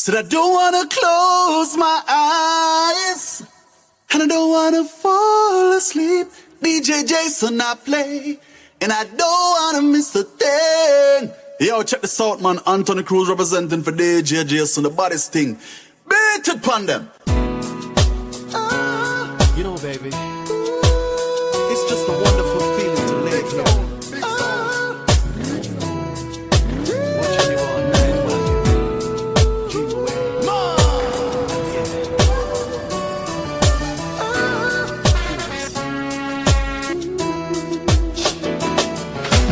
Said I don't wanna close my eyes, and I don't wanna fall asleep. DJ Jason I play, and I don't wanna miss a thing. Yo, check this out, man. Anthony Cruz representing for DJ Jason, the baddest thing. Beat it pon them. You know, baby, it's just a wonderful feeling to live here. Watching you all night while you dream away.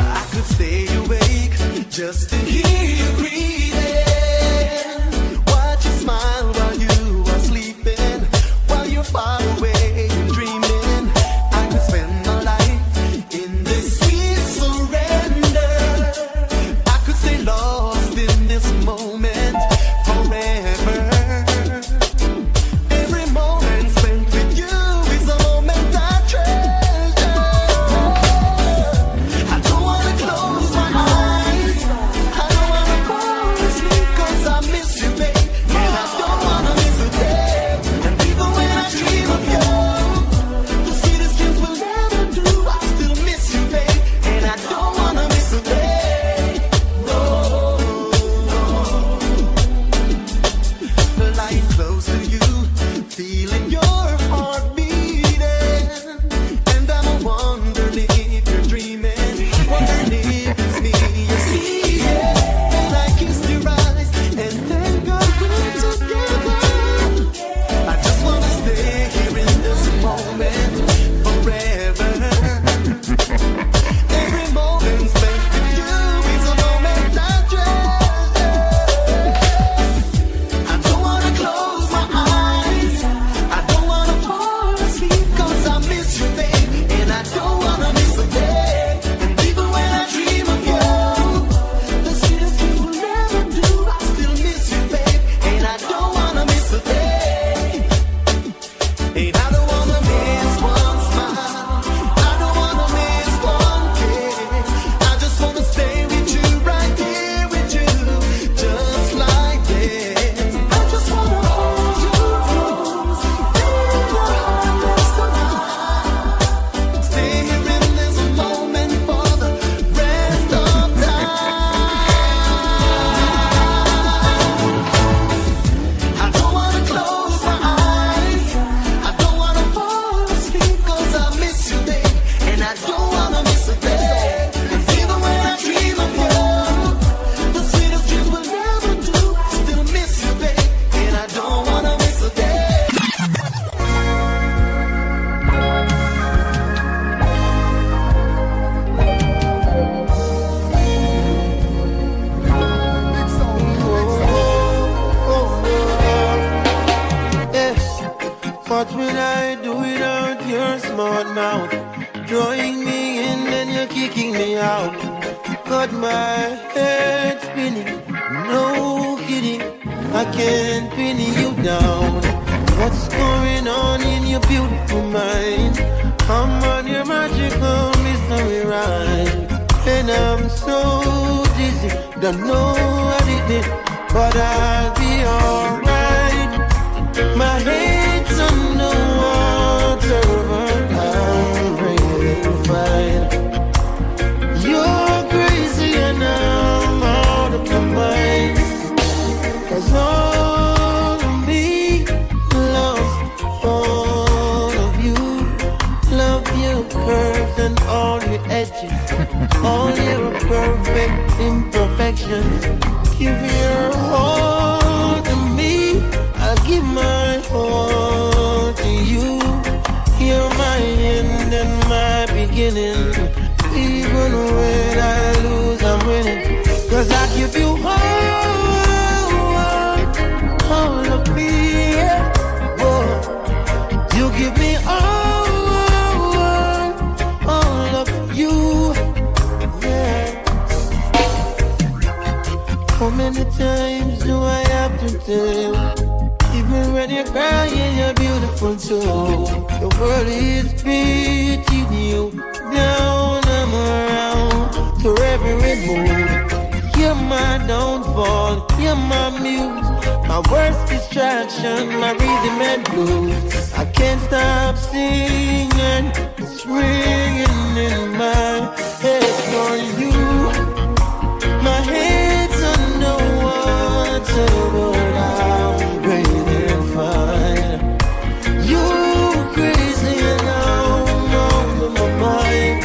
I could stay awake just to hear you breathing. Watch you smile while you are sleeping, while you're far away and dreaming. I could spend my life in this sweet surrender. I could stay lost in this moment forever. Every moment spent with you is a moment I treasure. I don't wanna close my eyes, I don't wanna fall asleep, 'cause I miss you, babe, and I don't wanna miss a day. And even when I dream of you, the sweetest dreams will never do. I still miss you, babe, and I don't wanna miss a day. No, no. Lying close to you, feeling your heart beating, and I'm wondering if you're dreaming, wondering if it's me you see. Yeah. And I kissed your eyes, and thank God we're together. I just wanna stay here in this moment forever. Every moment spent with you is a moment I treasure. I don't wanna close my eyes, I don't wanna fall asleep, 'cause I miss you, babe, and I don't wanna miss a day. And even when I dream of you, the sweetest dreams will never do. I still miss you, babe, and I don't wanna miss a day. And I don't wanna miss one smile, I don't wanna miss one kiss. I just wanna stay with you, right here with you, just like this. I just wanna hold you close, feel your heart rest tonight. Stay here in this moment for the rest of time. I don't wanna close my eyes, I don't wanna fall asleep, 'cause I miss you, babe, and I don't wanna miss a day. And even when I dream of you, the sweetest dreams will never do. I still miss you, babe, and I don't wanna miss a day. Yeah. What will I do without your smart mouth? Drawing me in, then you're kicking me out. Got my head spinning, no kidding. I can't pin you down. What's going on in your beautiful mind? I'm on your magical mystery ride, and I'm so dizzy, don't know what it is, but I'll be alright. My head's on the water, but I'm really fine. You're crazy and I'm out of my mind, 'cause all of me loves all of you. Love your curves and all your edges, all your perfect imperfections. Give your all to me, I'll give my all to you. You're my end and my beginning. Even when I lose, I'm winning, 'cause I give you all of me. Oh, you give me all of you. Yeah. How many times do I have to tell you? Even when you're crying, you're beautiful too. The world is beating you down and around to every mood. You're my downfall. You're my muse, my worst distraction, my rhythm and blues. I can't stop singing, it's ringing in my head for you. My head's underwater, but I'm breathing fine. You're crazy and I'm over my mind.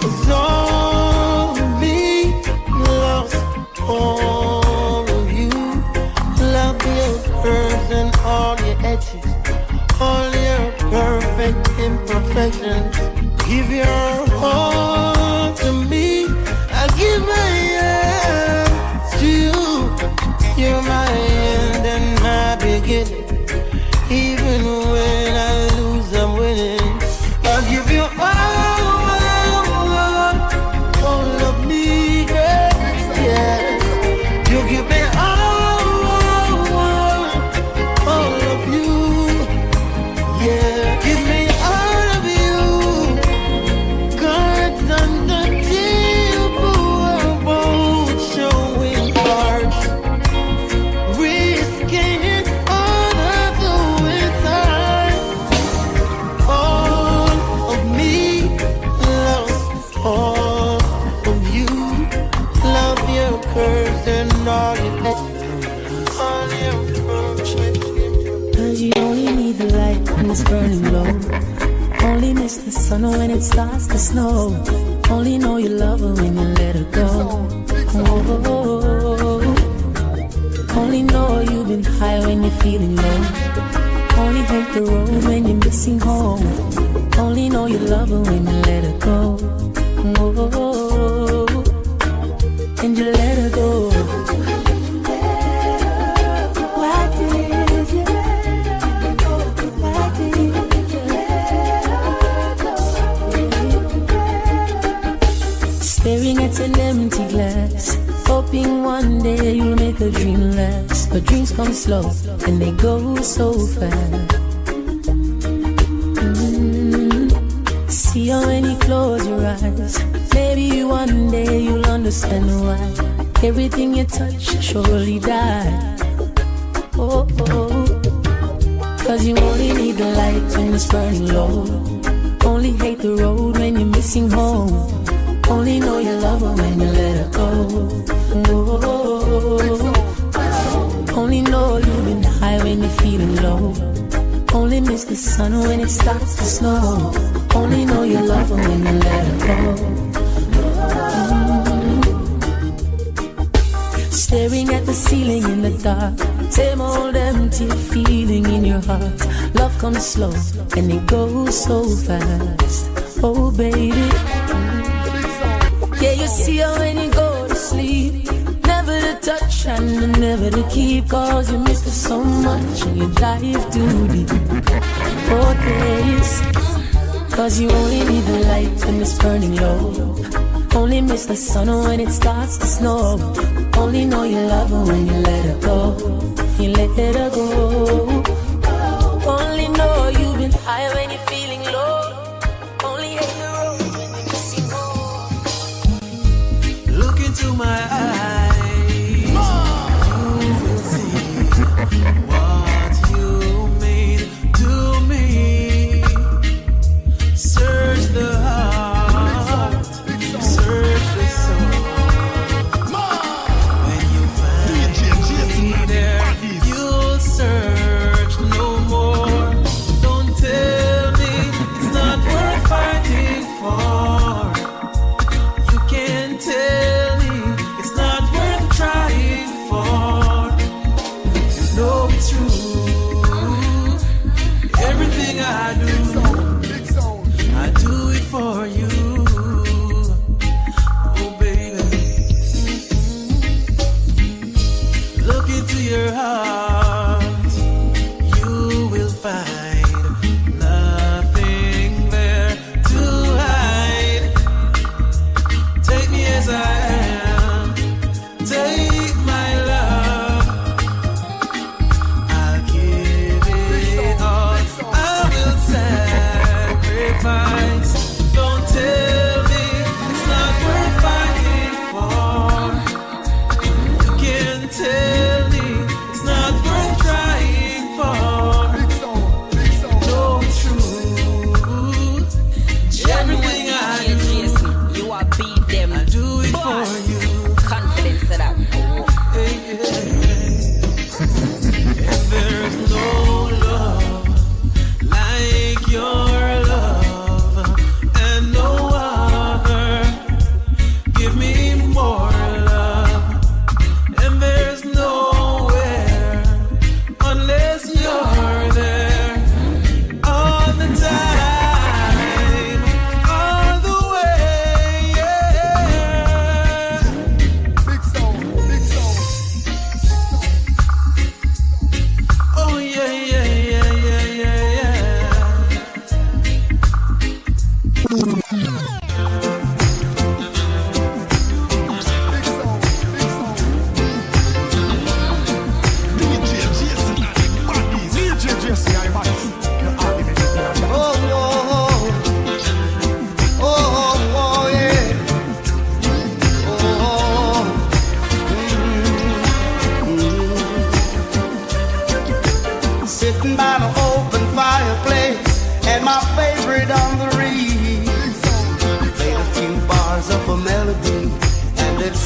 It's all of me, lost all of you. Love your curves and all your edges, all your perfect imperfections. Give your heart to me, I'll give my hands to you. You're my end and my beginning. Even when I lose, I'm winning. I'll give you all of me, yes. You give me all of you, yeah. Give me all of you. Cards on the table, we're both showing cards, risking it all of the inside. All of me, lost all of you. Love your curves and all your all your perfect. Cause you only need the light when it's burning low. Only miss the sun when it starts to snow. Only know you love her when you let her go. Oh, only know you've been high when you're feeling low. Only hate the road when you're missing home. Only know you love her when you let her go. Oh, and you let her go. Why did you let her go? Why did you let her go? Staring at an empty glass, hoping one day you'll make a dream last. But dreams come slow and they go so fast. See how when you close your eyes, maybe one day you'll understand why everything you touch surely die. Oh, oh. Cause you only need the light when it's burning low. Only hate the road when you're missing home. Only know you love her when you let her go. Oh, only know you've been high when you're feeling low. Only miss the sun when it starts to snow. Only know you love her when you let her go. Staring at the ceiling in the dark, same old empty feeling in your heart. Love comes slow and it goes so fast. Oh baby, yeah, you see her when you go to sleep. Never to touch and never to keep. Cause you miss her so much and you dive too deep. Oh days, cause you only need the light when it's burning low. Only miss the sun when it starts to snow. Only know you love her when you let her go. You let her go. Only know you've been high when you're feeling low. Only hate the road when you're missing home. Look into my eyes, you will see what you made to me. Search the heart, search the soul. When you find me there, you'll search no more. Don't tell me it's not worth fighting for. You can't tell me it's not worth trying for. You know it's true. Everything I do it for you. Oh baby, look into your heart. You will find nothing there to hide. Take me as I am. Take my love. I'll give it all. I will sacrifice. Don't tell me it's not worth fighting for.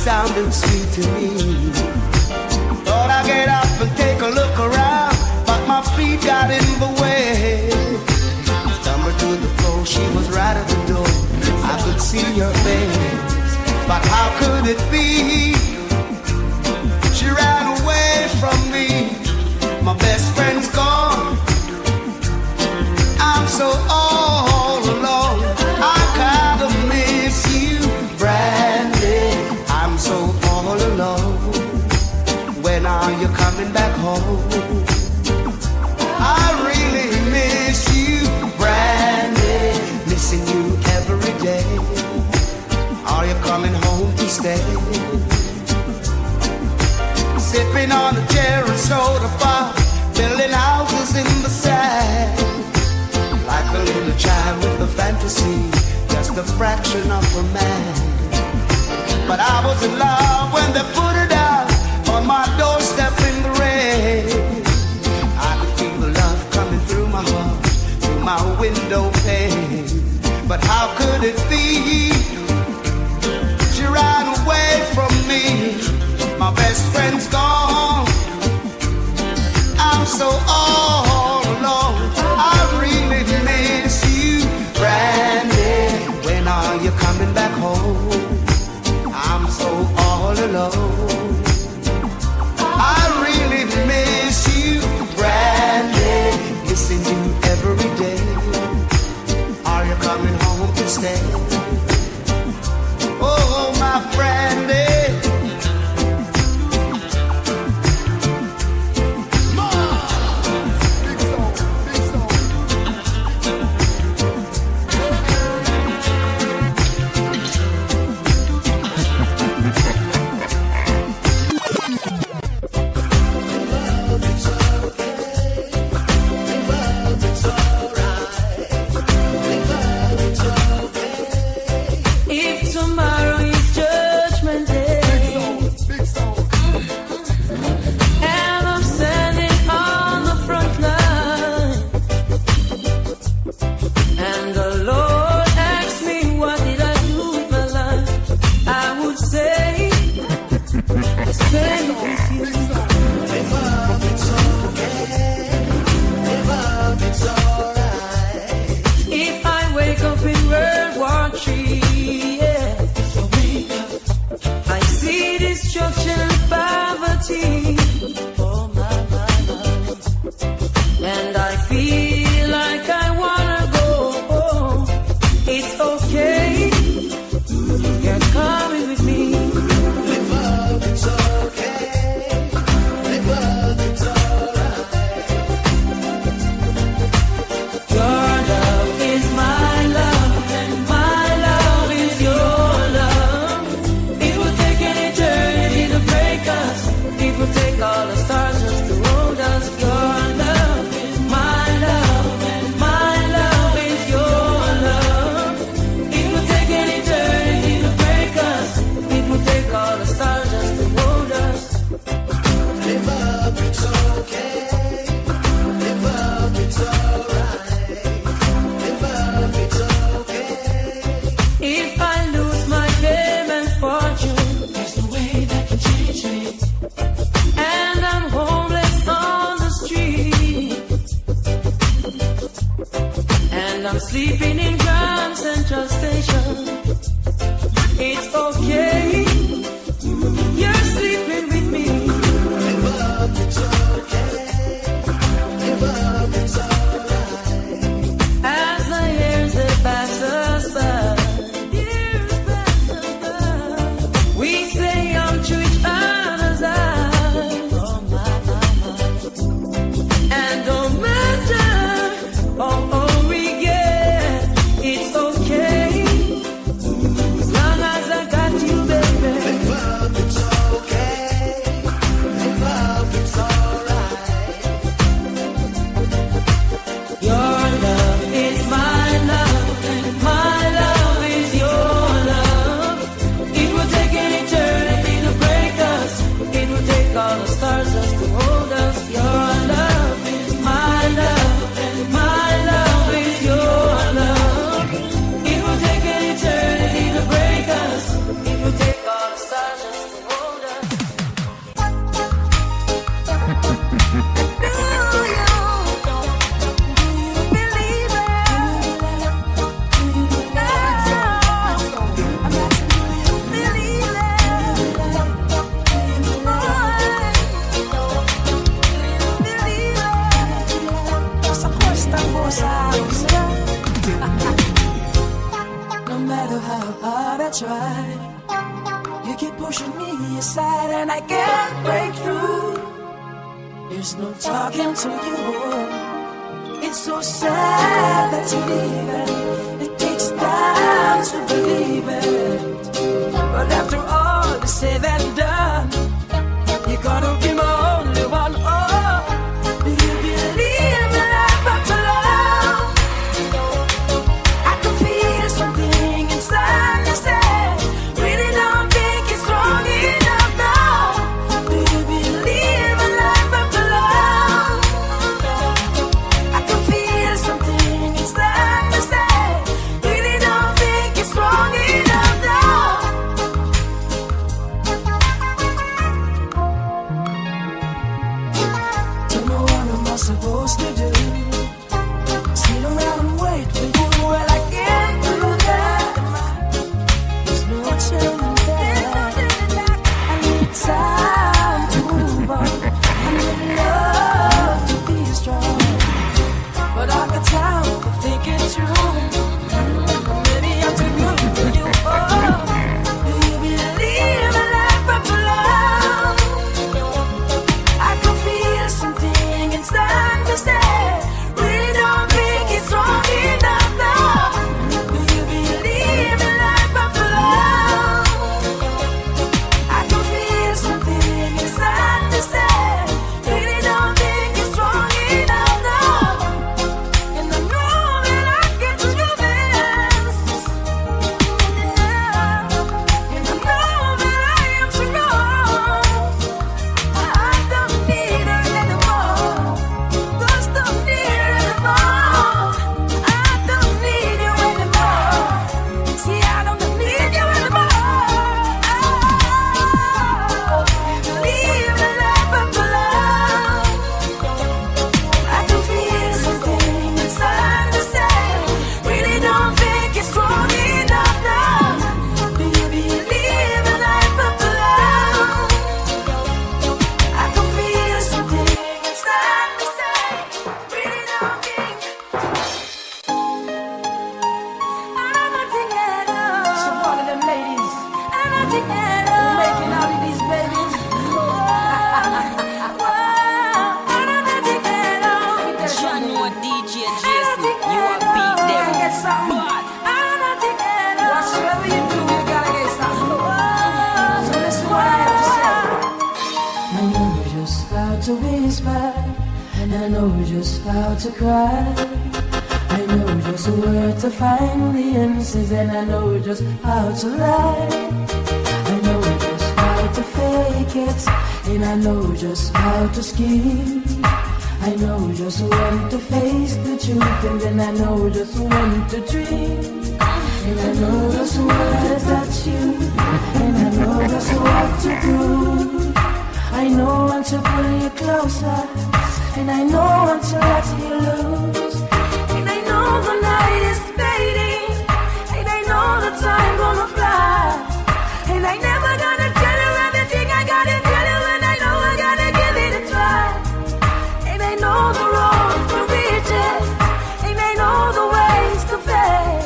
sounded sweet to me. Thought I'd get up and take a look around, but my feet got in the way. Stumbled to the floor, she was right at the door. I could see her face, but how could it be? She ran away from me. My best friend's gone. I'm so all alone. I kinda miss you, Brandy. I'm so all alone. When are you coming back home? I really miss you, Brandy. Missing you every day. Are you coming home to stay? Sipping on a cherry soda pop, building houses in the sand. Like a little child with a fantasy, just a fraction of a man. But I was in love when they put it out on my doorstep in the rain. I could feel the love coming through my heart, through my window pane. But how could it be? She ran away from me. My best friend's gone. I'm so all alone. I really miss you, Brandy. When are you coming back home? I'm so all alone. I really miss you, Brandy. Missing you every day. Are you coming home to stay? Oh, my Brandy. Stars try. You keep pushing me aside and I can't break through. There's no talking to you. It's so sad that you're leaving. It takes time to believe it. But after all is said and done, you're gonna be my only one. Oh, do you believe in life after love? I can feel something inside me say, really don't think it's strong enough now. Do you believe in life after love? I can feel something inside me say, really don't think it's strong enough now. Don't know what am I supposed to do? Sit around and wait for you. Well, I can't do that. There's no turning back. I need time to move on. I need love to be strong. But I got time to think it through. Maybe I'm too good for you. Oh, do you believe in life after love? I can feel something inside me say, really don't think it's strong enough now. Do you believe in life after love? I can feel something inside me say, really don't think it's strong enough now. And I know that I can do this. And I know that I am strong. I don't need her anymore. Just don't need her anymore. I don't need you anymore. See, I don't need you anymore. Leave the life after love. I can feel something inside me say, really don't think it's strong enough now. Do you believe in life after love? I can feel something inside me say, really don't think. I'm not together. So one of them ladies. I'm not together. Making out of these babies. I'm not together. Jah know DJ Jason, you a beat them. But I'm not together. Whatever you do, you gotta get something. So listen what I have to say. I know just how to whisper, and I know just how to cry. I know just where to find the answers, and I know just how to lie. I know just how to fake it, and I know just how to scheme. I know just when to face the truth, and then I know just when to dream. And I know just what to touch you, and I know just what to do. I know when to pull you closer, and I know when to let you loose. And I know the night is fading, and I know the time gonna fly. And I never gonna tell you everything I gotta tell you, and I know I gotta give it a try. And I know the road to reach it, and I know the ways to fail.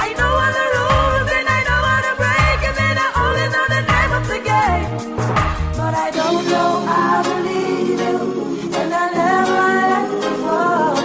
I know all the rules, and I know how to break them, and I only know the name of the game. But I don't know how to leave you, and I never let you fall.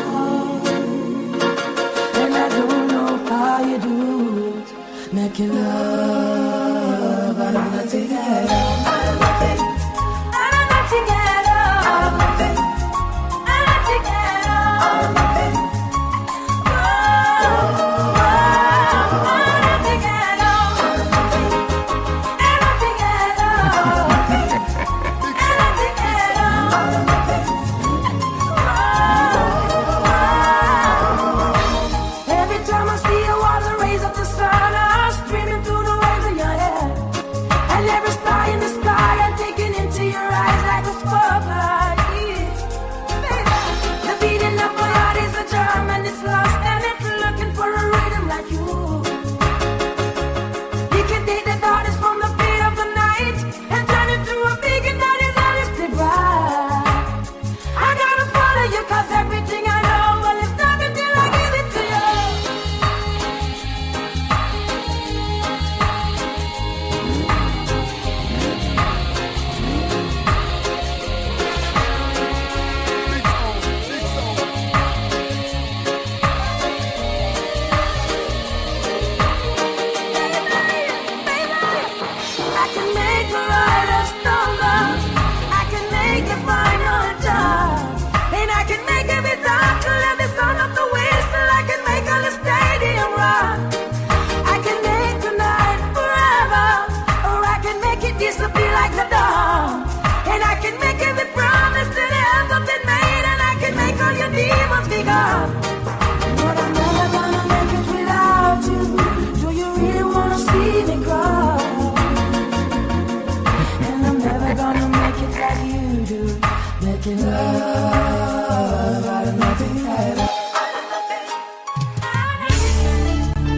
making love out of nothing at all.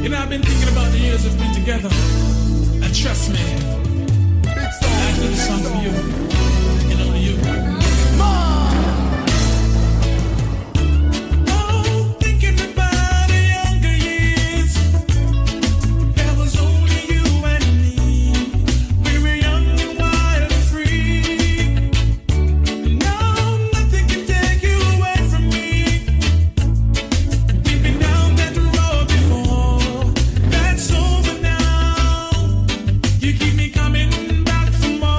You know, I've been thinking about the years we've been together, and trust me, I do this song for you, and only you. Oh, thinking about the younger years, there was only you and me. We were young and wild and free. Now nothing can take you away from me. We've been down that road before. That's over now. You keep me coming back for more.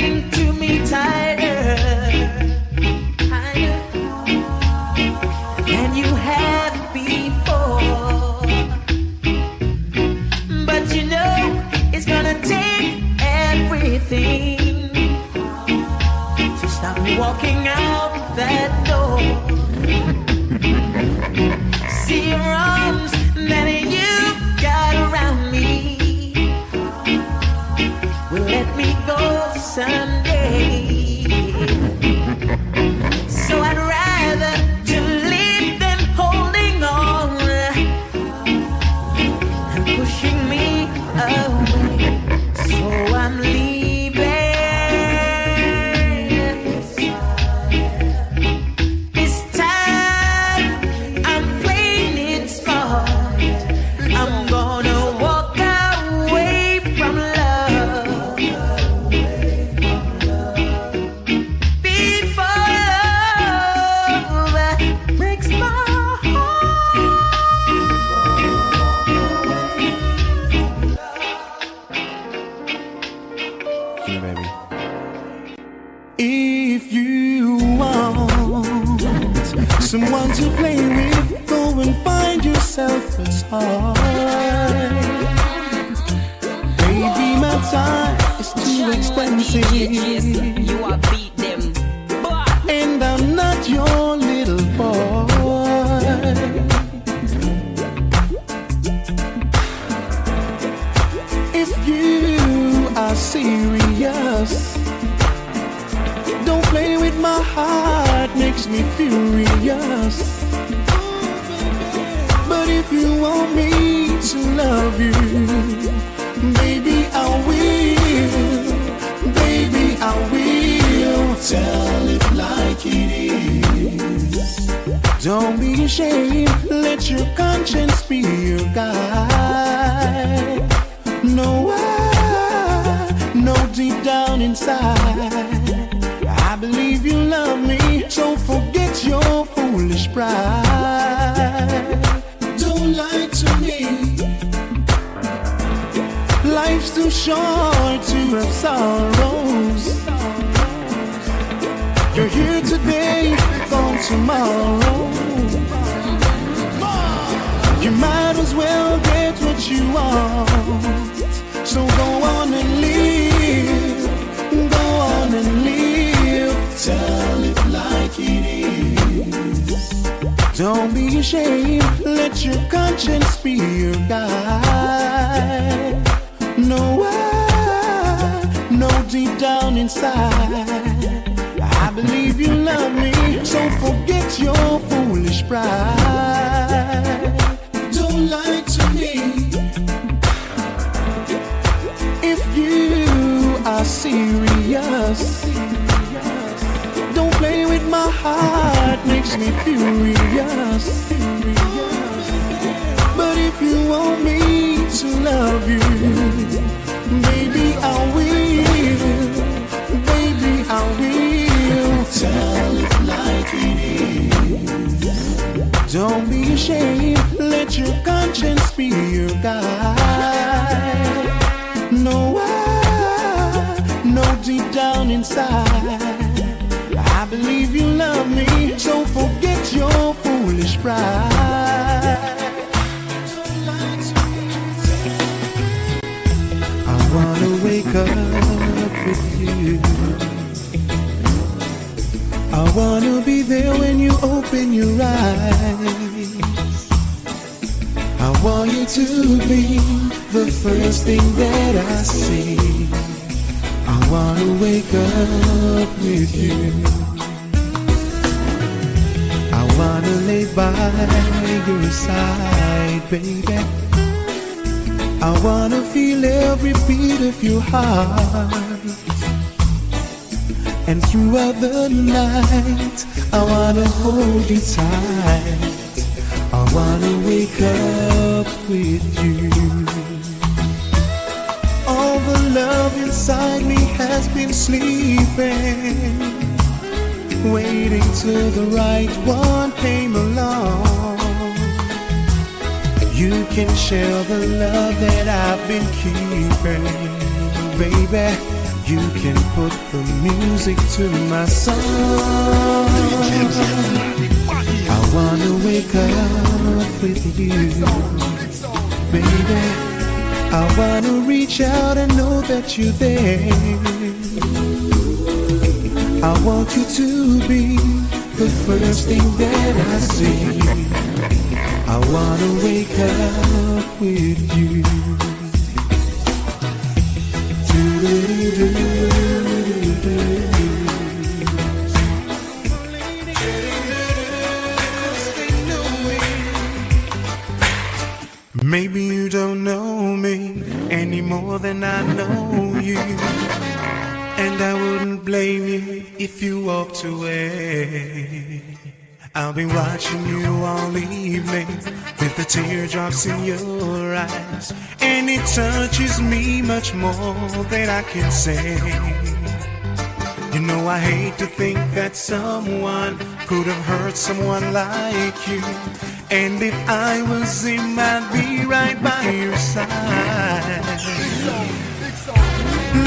cling to me tighter than you have before. But you know it's gonna take everything to stop me walking out that door. See your arms that you've got around me will let me go someday. So I'd rather to live than holding on and pushing me away. So I'm leaving. This time I'm playing it smart. I'm gonna walk away from love before love breaks my heart. Yeah, baby. If you want someone to play with, go and find yourself a toy. Baby, my time is too expensive, You are beat them. and I'm not your little boy. If you are serious, don't play with my heart, makes me furious. But if you want me to love you, baby, I will. Baby, I will. Tell it like it is. Don't be ashamed, let your conscience be your guide. No, I know deep down inside I believe you love me, so forget your foolish pride. Don't lie to me. Life's too short to have sorrows. You're here today, gone tomorrow. You might as well get what you want. So go on and live. Go on and live. Tell it like it is. Don't be ashamed, let your conscience be your guide. No, I know deep down inside I believe you love me, so forget your foolish pride. Don't lie to me. If you are serious, don't play with my heart, makes me furious. But if you want me to love you, baby, I will. Baby, I will. Tell it like it is. Don't be ashamed, let your conscience be your guide. No, I know deep down inside I believe you love me, so forget your foolish pride. I wanna wake up with you. I wanna be there when you open your eyes. I want you to be the first thing that I see. I wanna wake up with you. I wanna lay by your side, baby. I wanna feel every beat of your heart. And throughout the night, I wanna hold you tight. I wanna wake up with you. All the love inside me has been sleeping, waiting till the right one came along. You can share the love that I've been keeping, baby. You can put the music to my song. I wanna wake up with you, baby. I wanna reach out and know that you're there. I want you to be the first thing that I see. I wanna wake up with you. Maybe you don't know me any more than I know you, and I wouldn't blame you if you walked away. I'll be watching you all evening with the teardrops in your eyes, and it touches me much more than I can say. You know I hate to think that someone could have hurt someone like you, and if I was him, I'd be right by your side.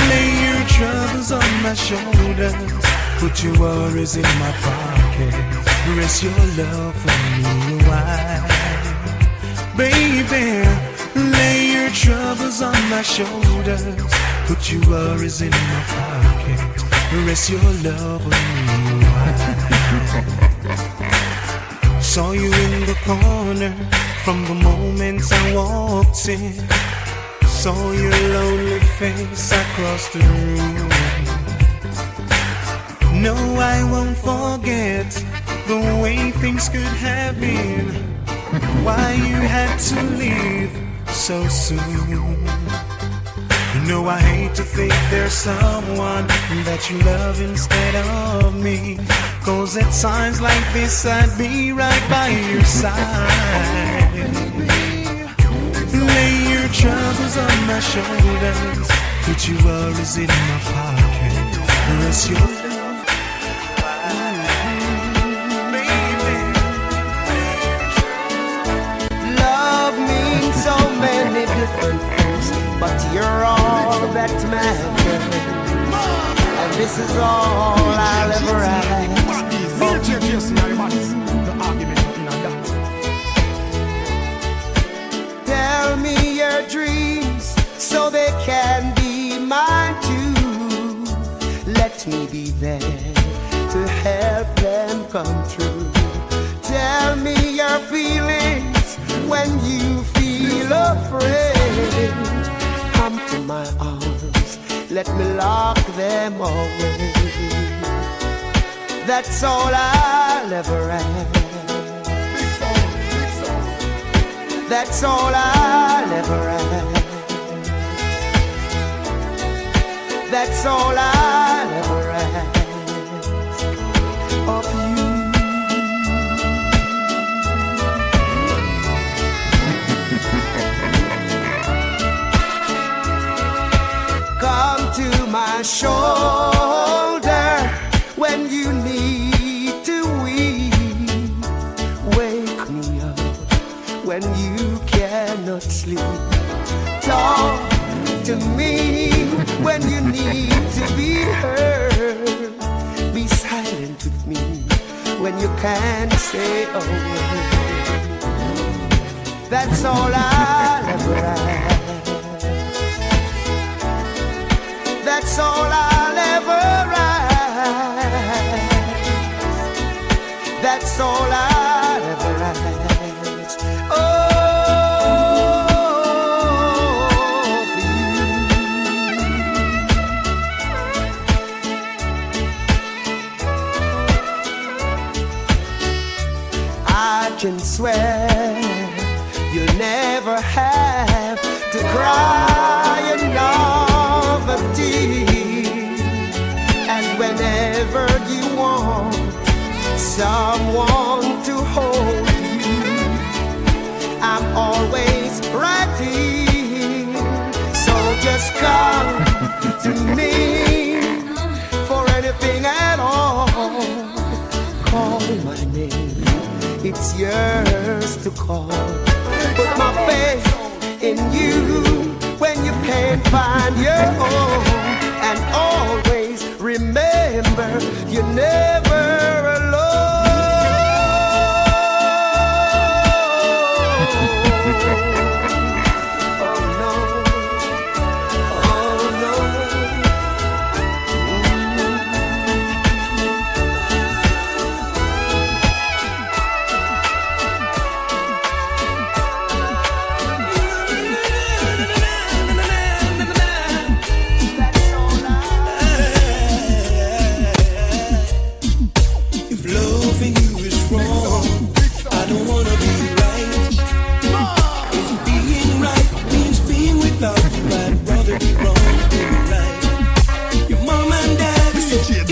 Lay your troubles on my shoulders, put your worries in my pocket, rest your love for me a while. Baby, lay your troubles on my shoulders, put your worries in my pocket, rest your love for me a while. Saw you in the corner from the moment I walked in. Saw your lonely face across the room. No, I won't forget the way things could have been, why you had to leave so soon. You know I hate to think there's someone that you love instead of me, 'cause at times like this I'd be right by your side. Lay your troubles on my shoulders, put your worries in my pocket, rest your love. Baby, Love means so many different things, but you're all that matters, and this is all I'll ever ask. Tell me your dreams so they can be mine too. Let me be there to help them come true. Tell me your feelings when you feel afraid. Come to my arms, let me lock them away. That's all I'll ever ask. That's all I'll ever ask. That's all I'll ever ask of you. Come to my shoulder when you need to weep. Wake me up when you cannot sleep. Talk to me when you need to be heard. Be silent with me when you can't say a word. That's all I'll ever ask. That's all I'll ever ask. That's all I'll ever ask. Oh, for you. I can swear you'll never have to cry another tear. And whenever you want someone to hold you, I'm always right here. So just come to me for anything at all. Call my name, it's yours to call. Put my faith in you when you and find your home. And always remember, you're never alone.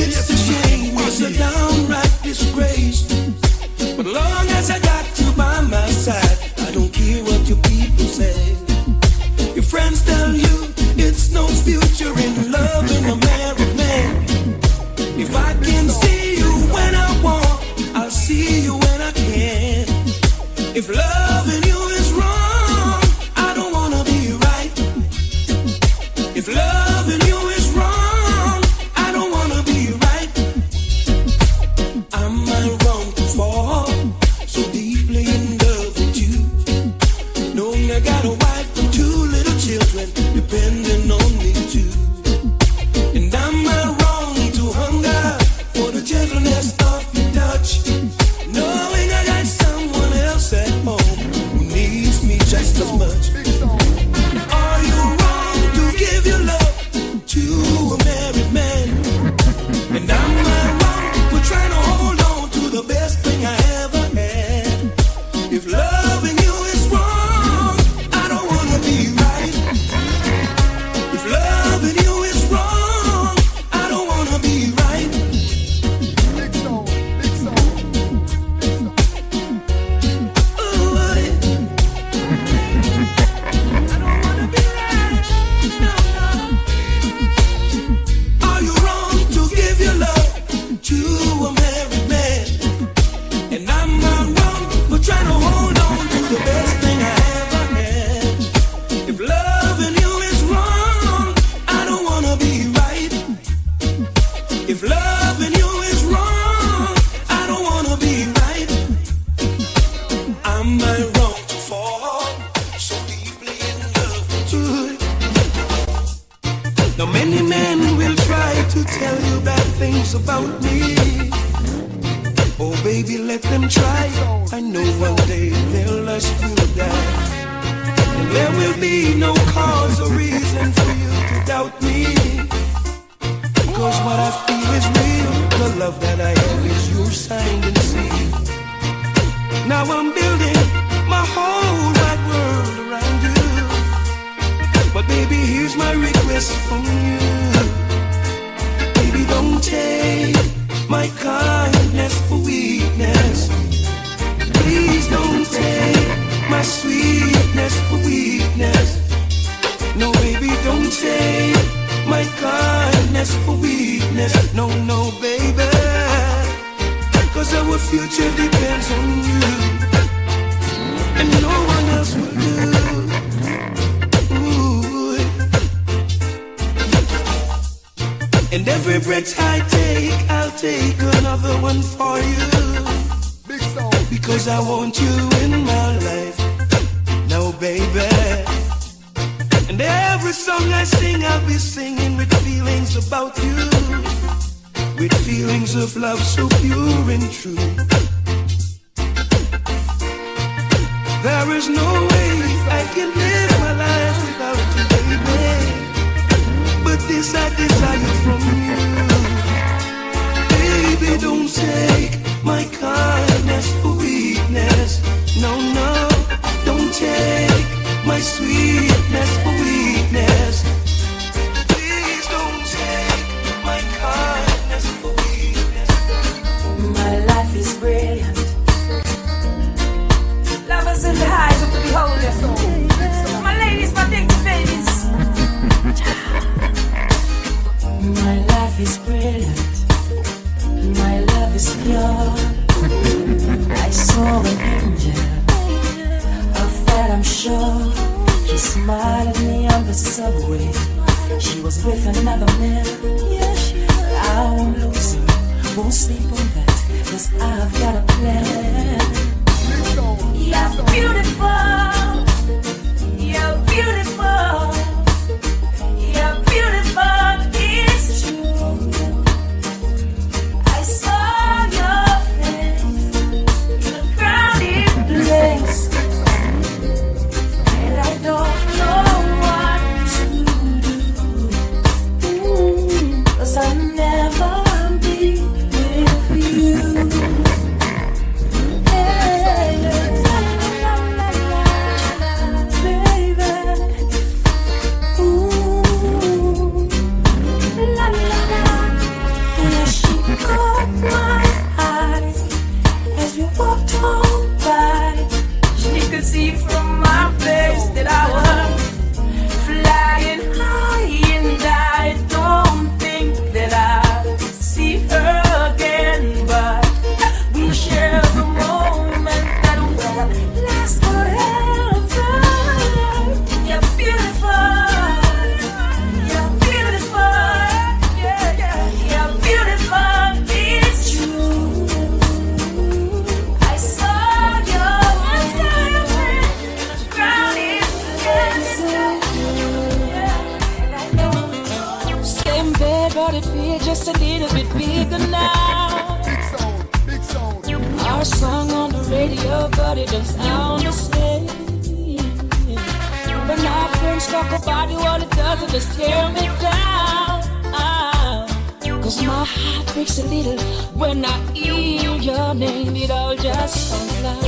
It's a shame, it's a downright disgrace. But long as I got you by my side, I don't care what your people say. Your friends tell you it's no future in loving a married man. If I can see you when I want, I'll see you when I can. If loving you is wrong, I don't wanna be right. If loving you is wrong, I don't wanna be right. Am I wrong to fall so deeply in love with you, knowing I got a wife and 2 little children depending on me too? And am I wrong to hunger for the gentleness of your touch, knowing I got someone else at home who needs me just as much? Are you wrong to give your love to a married man? And am I wrong for trying to hold on to the best thing I ever had? If loving you is wrong, I don't wanna be right. If loving you is wrong, I don't wanna be right. Ooh, I don't wanna be right. No, no. Are you wrong to give your love to a married man? And I'm not wrong for trying to hold on to the best thing I ever had. If loving you is wrong, I don't wanna be right. If loving you is wrong, I don't wanna be right. Am I wrong to fall so deeply in love with you? Now many men will try to tell you bad things about me. Oh baby, let them try. I know one day their lust will die, and there will be no cause or reason for you to doubt me. Cause what I feel is real. The love that I have is your signed and sealed. Now I'm building my whole wide world around you. But baby, here's my request from you. Baby, don't take my kindness for weakness. Please don't take my sweetness for weakness. No, baby, don't take my kindness for weakness. No, no, baby. Cause our future depends on you, and no one else will do. Ooh. And every breath I take, I'll take another one for you. Because I want you in my life now, baby. And every song I sing, I'll be singing with feelings about you, with feelings of love so pure and true. There is no way I can live my life without you, baby. But this I desire from you. Baby, don't take my kindness for weakness. No, no, don't take my sweetness for weakness. Please don't take my kindness for weakness. My life is brilliant. Lovers in the eyes of the beholder. My ladies, my dick babies. My life is brilliant. She's with another man. Yeah, she is. I won't lose her, won't sleep on that, 'cause I've got a plan. You're beautiful. You're beautiful. You're beautiful. It's true. I saw your face in a crowded place, and I don't know what to do. 'Cause I'll never be with you. See from my face that I was flying high, and I don't think that I'll see her again, but we share the moment that will last forever. You're beautiful. You're beautiful. Yeah, yeah. You're beautiful. It's true. I saw your same bed, but it feels just a little bit bigger now. Big sound. Our song on the radio, but it don't sound the same. When my friends talk about you, all it does is just tear me down. 'Cause my heart breaks a little when I hear your name. It all just sounds like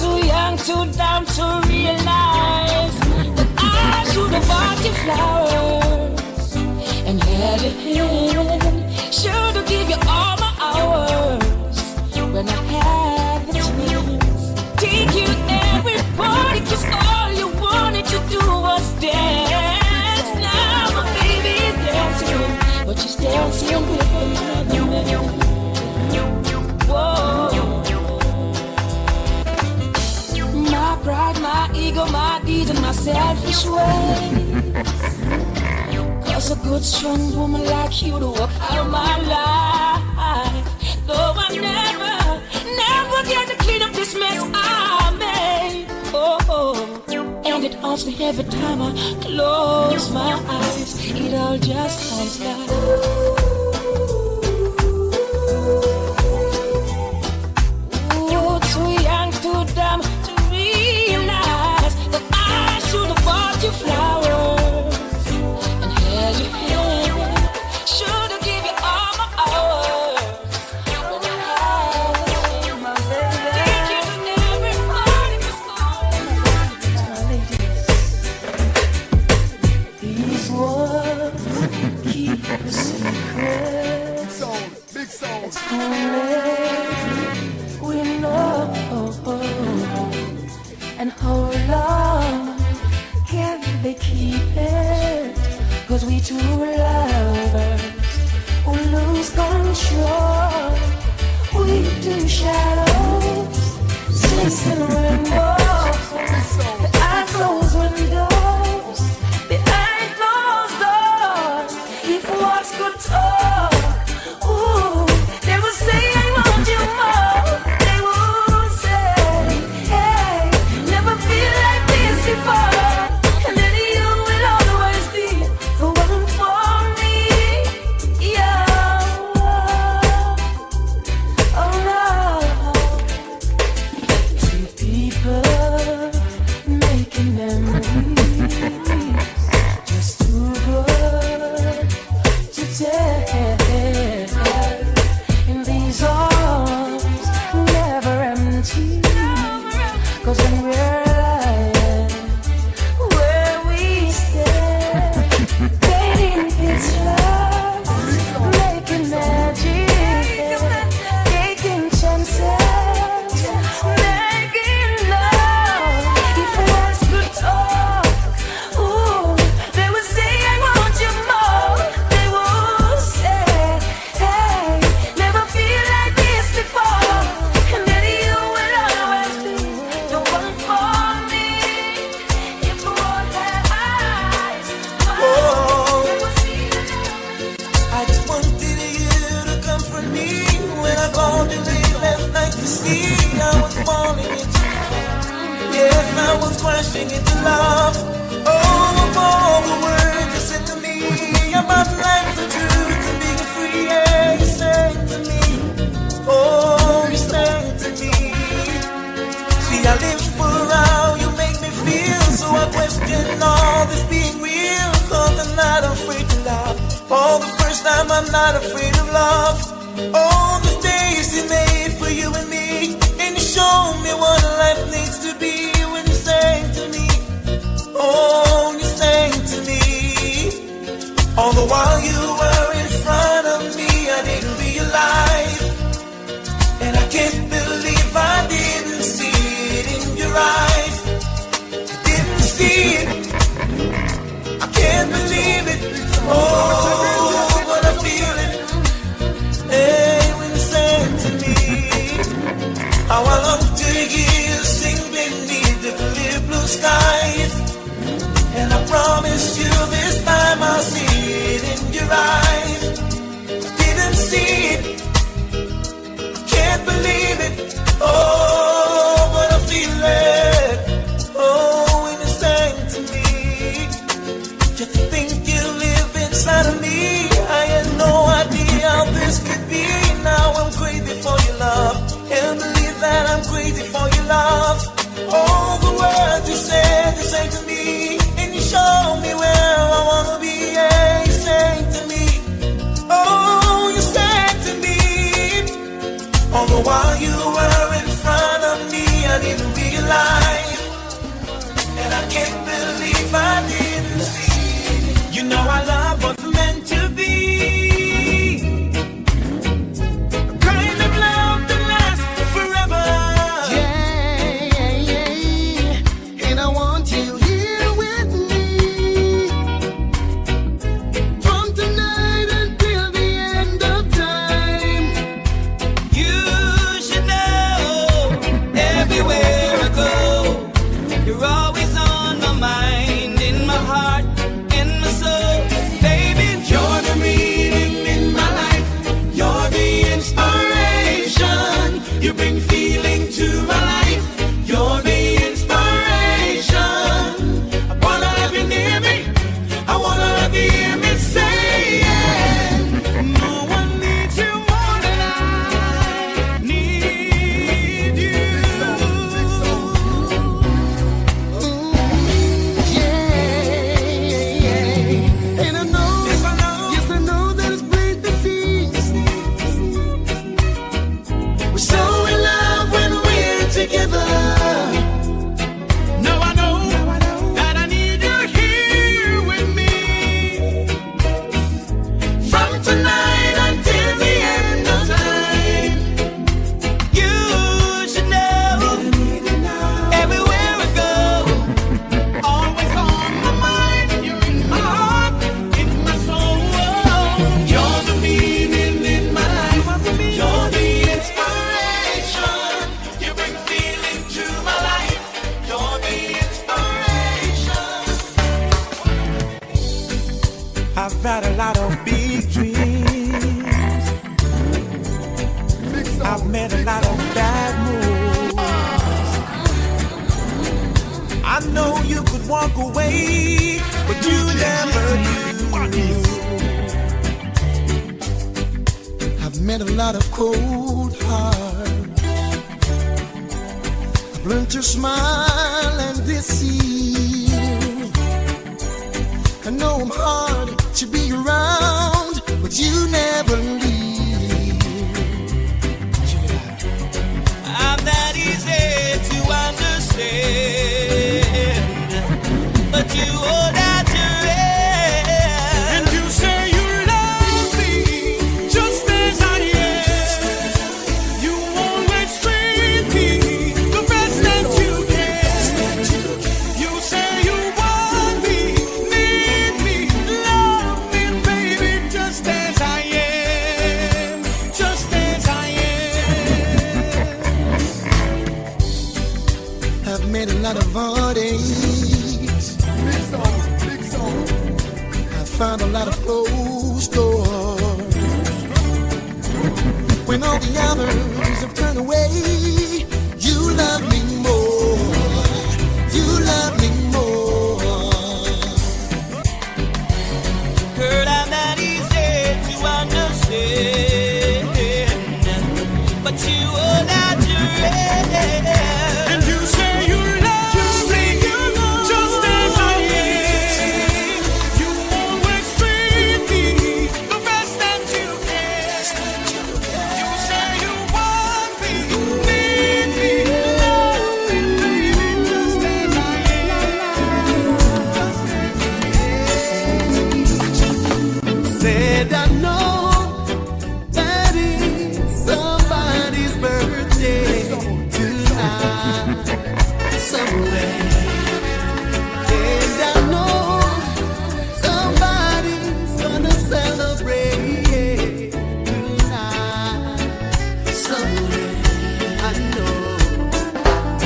too young, too dumb to realize that I should have bought you flowers and held your hand. Should have given you all my hours when I had the chance. Take you every party, 'cause all you wanted to do was dance. Now my baby is dancing, but she's dancing with another man. Whoa. My pride, my ego, my deeds, and my selfish ways. 'Cause a good, strong woman like you to walk out my life. Though I never get to clean up this mess I made. Oh, and it haunts me every time I close my eyes. It all just sounds like too young, too dumb to realize that I should have bought you flowers and held your hand. Should have given you all my hours when I had my baby. Take you to every party before. These words keep a secret. Big sound. We know, and how long can they keep it? 'Cause we two lovers who lose control. We two shadows, chasing rainbows. Behind closed windows, behind closed doors. If words could talk, ooh, they would say I want you more. They would say, hey, never feel like this before. And then you will always be the one for me. Yeah. Oh no. Two people I was crashing into love. Oh, of all the words you said to me about life, the truth, and being free, yeah, you sang to me. Oh, you sang to me. See, I live for how you make me feel, so I question all this being real. Cause I'm not afraid to love. For the first time, I'm not afraid of love. All the days you made for you and me, and you showed me what life needs to be. When you sang to me, oh, you sang to me. All the while you were in front of me, I didn't realize. And I can't believe I didn't see it in your eyes. I didn't see it. I can't believe it. Oh, but I feel it. Hey, when you sang to me, how I long to hear you sing beneath the clear blue skies. And I promise you this time I'll see it in your eyes. I didn't see it. Can't believe it. Oh, but I feel it. Oh, when you sang to me, just to think you live inside of me. I had no idea how this could be. Now I'm crazy for your love. Can't believe that I'm crazy for your love. All the words you said to me, and you showed me where I wanna be. Yeah, you sang to me. Oh, you sang to me. All the while you were in front of me, I didn't realize. And I can't believe I didn't see. You know our love was meant to be. A kind of love that lasts forever. Yeah. And I want you here with me. From tonight until the end of time. You should know, everywhere I go, you're always on my mind, in my heart, in my soul. Baby, you're the meaning in my life. You're the inspiration. You bring feeling to my life. You're the inspiration. I wanna have you near me. I wanna have you hear me saying, no one needs you more than I need you. Yeah. And I know, yes I know that it's plain to see. We're so in love when we're together. Now I know that I need you here with me. From tonight until the end of time, you should know, everywhere I go, Always on my mind. You're in my heart, in my soul. you're the meaning in my life. You're the inspiration. You bring feeling to my life. You're the inspiration. I've had a lot of big dreams. Big song. I've made a lot of bad moves. I know you could walk away, but you never do. I've met a lot of cold hearts. I've learned to smile and deceive. I know I'm hard to be around, but you never leave. I'm not easy to understand, but you hold out your hand. And you say you love me just as I am. You always treat me the best that you can. You say you want me, need me, love me, baby, just as I am, just as I am. I've made a lot of heartaches. Big song. Big song. I've found a lot of closed doors. When all the others have turned away, you love me more. And I know that it's somebody's birthday tonight, somewhere. And I know somebody's gonna celebrate tonight, somewhere. I know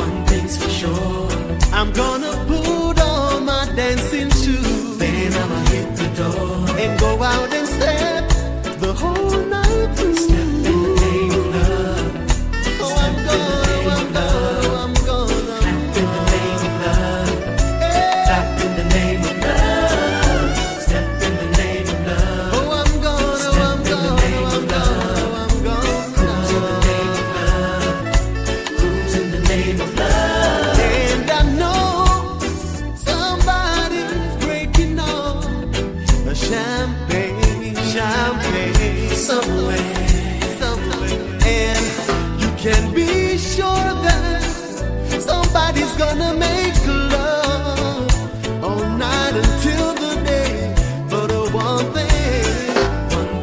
one thing's for sure. I'm gonna put on my dancing shoes, then I'ma hit the door and go out and step the whole night through. Step in the name of love. Oh, I'm gonna clap in the name of love. Clap in the name of love. Step in the name of love. Oh, I'm gonna cruise in the name of love. And I know somebody's breaking on a champagne somewhere. And you can be sure that somebody's gonna make love all night until the day. But one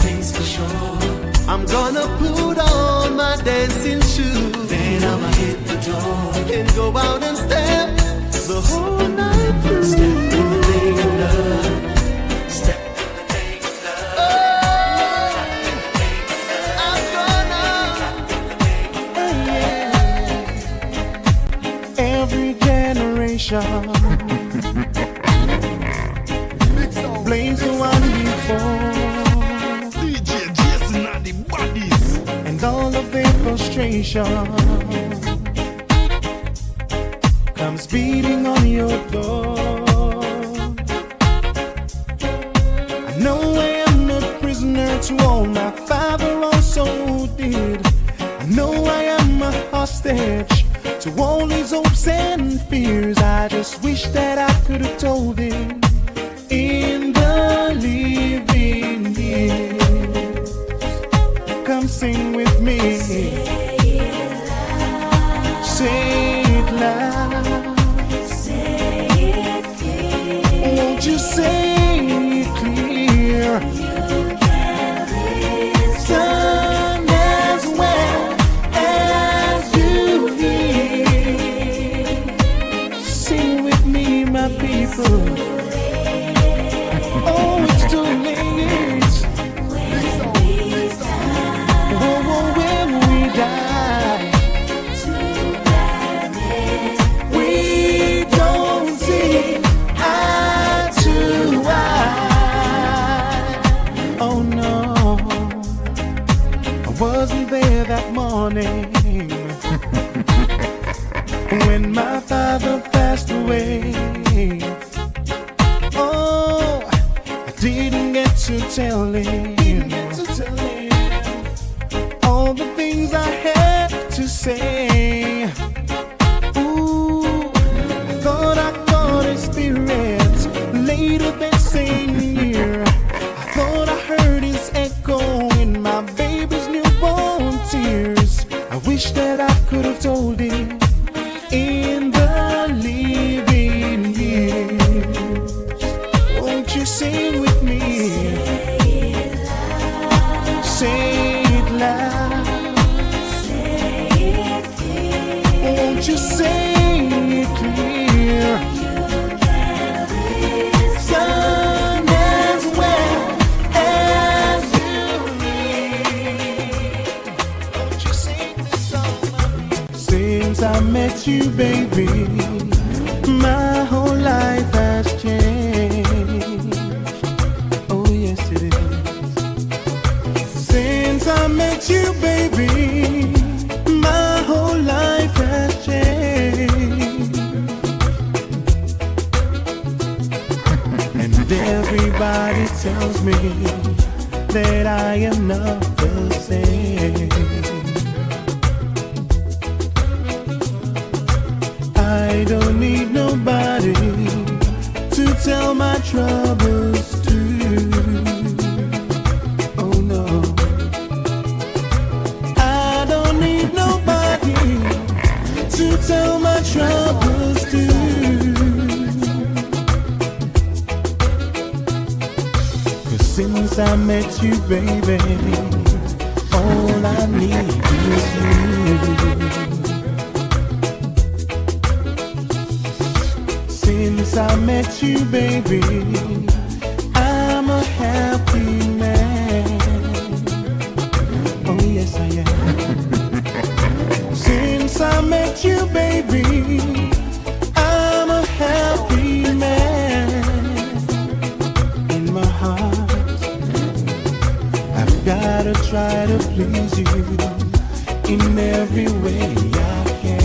thing's for sure, I'm gonna put on my dancing shoes, then I'ma hit the door and go out and step the whole night through. Step in the name of love. Step in the name of love. Oh, I'm gonna. Every generation Big song. blames the one before, DJ Jason and the bodies. and all of their frustration comes beating on your door. I know I am a prisoner to all my father also did. I know I am a hostage to all his hopes and fears. I just wish that I could have told him in the living years. Come sing with me. Say it loud. Won't you say it clear? Sun as well as you hear. Sing with me, my people. Oh, it's too late. Oh, when we die, we don't see eye to eye. Oh no, I wasn't there that morning when my father passed away. Oh, I didn't get to tell him all the things I had to say. Ooh, I thought I caught his spirit later that same year. I thought I heard his echo in my baby's newborn tears. I wish that I could have told him in the living years. Won't you sing with me? Say it loud. Won't you say it clear? Sun as well as you need. Won't you sing this song? Since I met you, baby, my whole life has changed. Oh yes it is. Since I met you, baby, my whole life has changed. And everybody tells me that I am not the same. I don't need nobody to tell my troubles to. Oh no, I don't need nobody to tell my troubles to. 'Cause Since I met you, baby, all I need is you. Since I met you, baby, I'm a happy man. Oh yes I am. Since I met you, baby, I'm a happy man. In my heart, I've gotta try to please you in every way I can.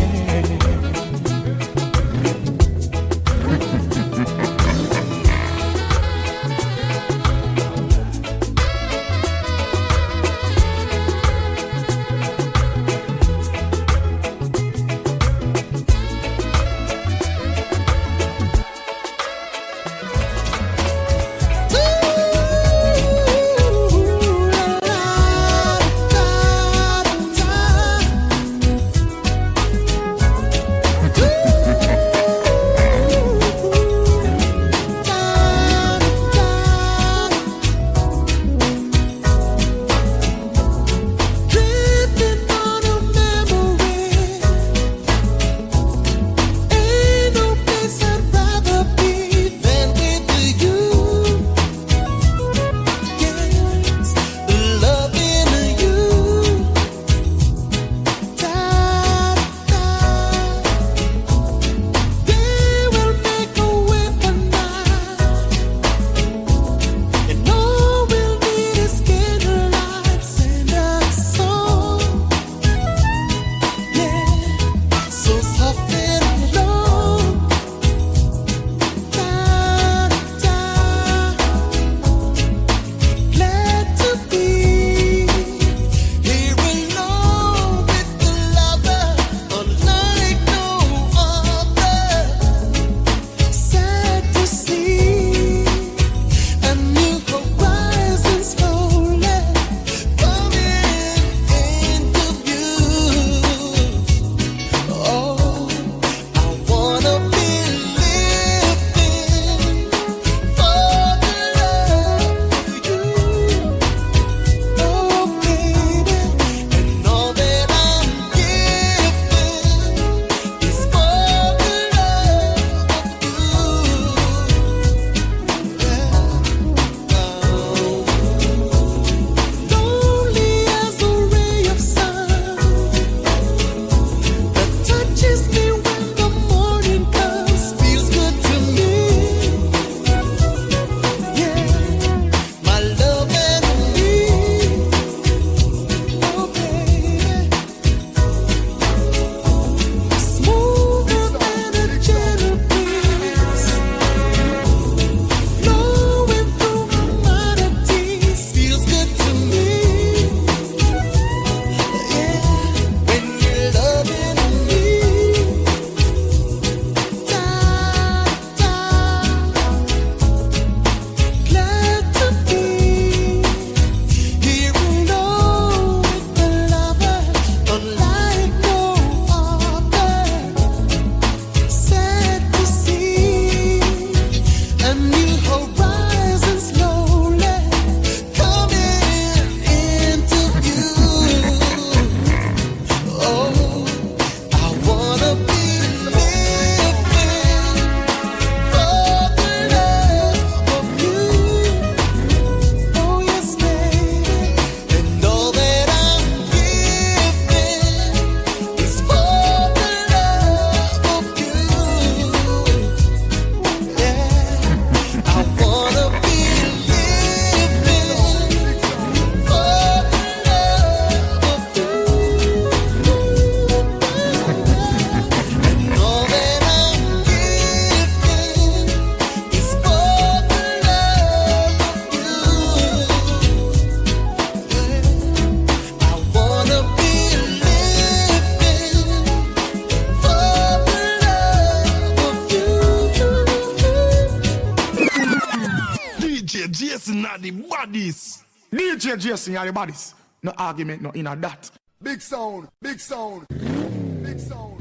Jason are the bodies. DJ Jason are the bodies. No argument, no in that. Big sound, big sound, big sound,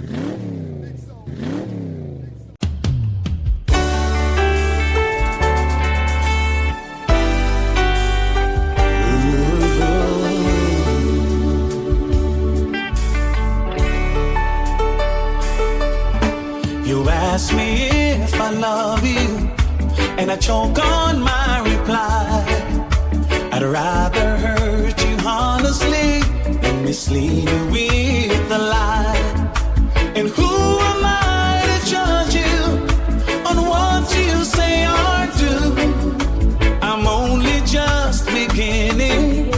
big sound. I choke on my reply. I'd rather hurt you honestly than mislead you with a lie. And who am I to judge you on what you say or do? I'm only just beginning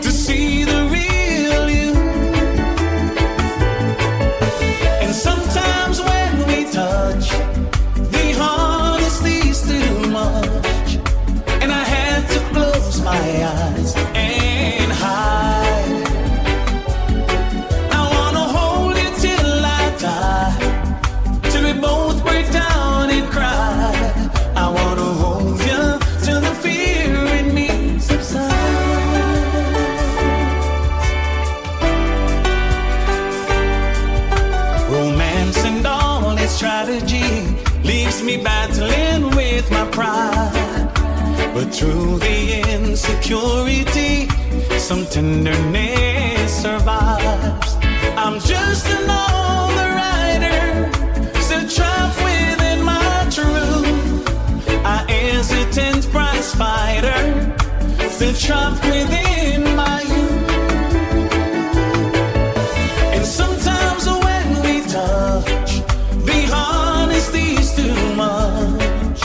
to see the real you. And sometimes when we touch, the honesty's too much, and I had to close my eyes and hide. I wanna hold you till I die, till we both break down and cry. I wanna hold you till the fear in me subsides. Romance and all its strategy leaves me battling with my pride. But through the insecurity, some tenderness survives. I'm just another rider, still trapped within my truth. A hesitant prize fighter, still trapped within my youth. And sometimes when we touch, the honesty's too much,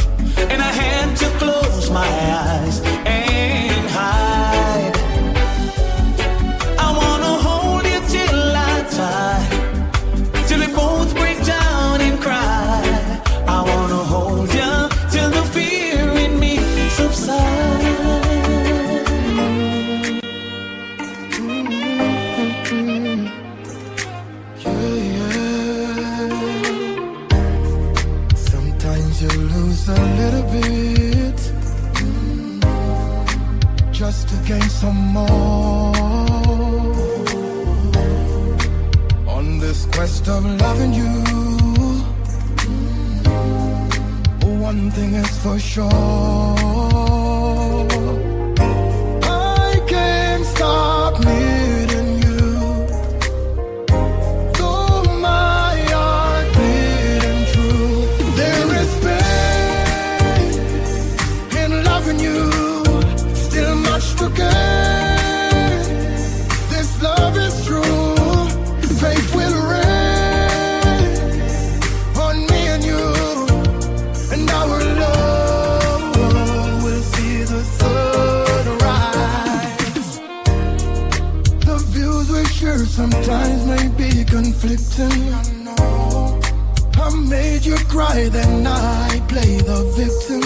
and I had to close my eyes and hide. I wanna hold you till I die, till we both break down and cry. I wanna hold you till the fear in me subsides. Sometimes you lose a little bit just to gain some more. On this quest of loving you, one thing is for sure, I can't stop needing you. Though my heart beating true, there is pain in loving you, still much to gain. This love is true, faith will reign on me and you, and our love will see the sun rise. The views we share sometimes may be conflicting. I know I made you cry, then I play the victim.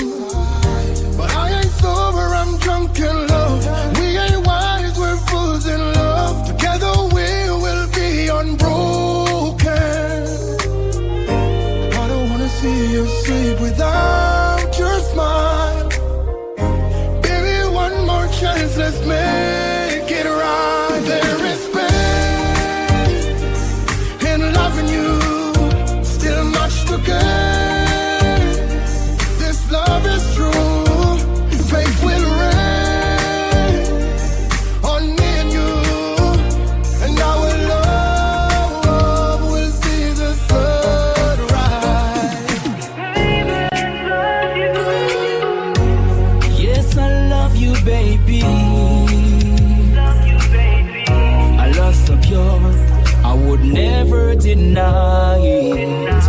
But I ain't sober, I'm drunk in love. We ain't wise, we're fools in love. Together we will be unbroken. I don't wanna see you sleep without your smile. Baby, one more chance, let's make it right. There is pain in loving you, still much to gain. This love is true, faith will reign on me and you, and our love will see the sun rise. Yes, I love you, baby. I love so pure, I would never deny it.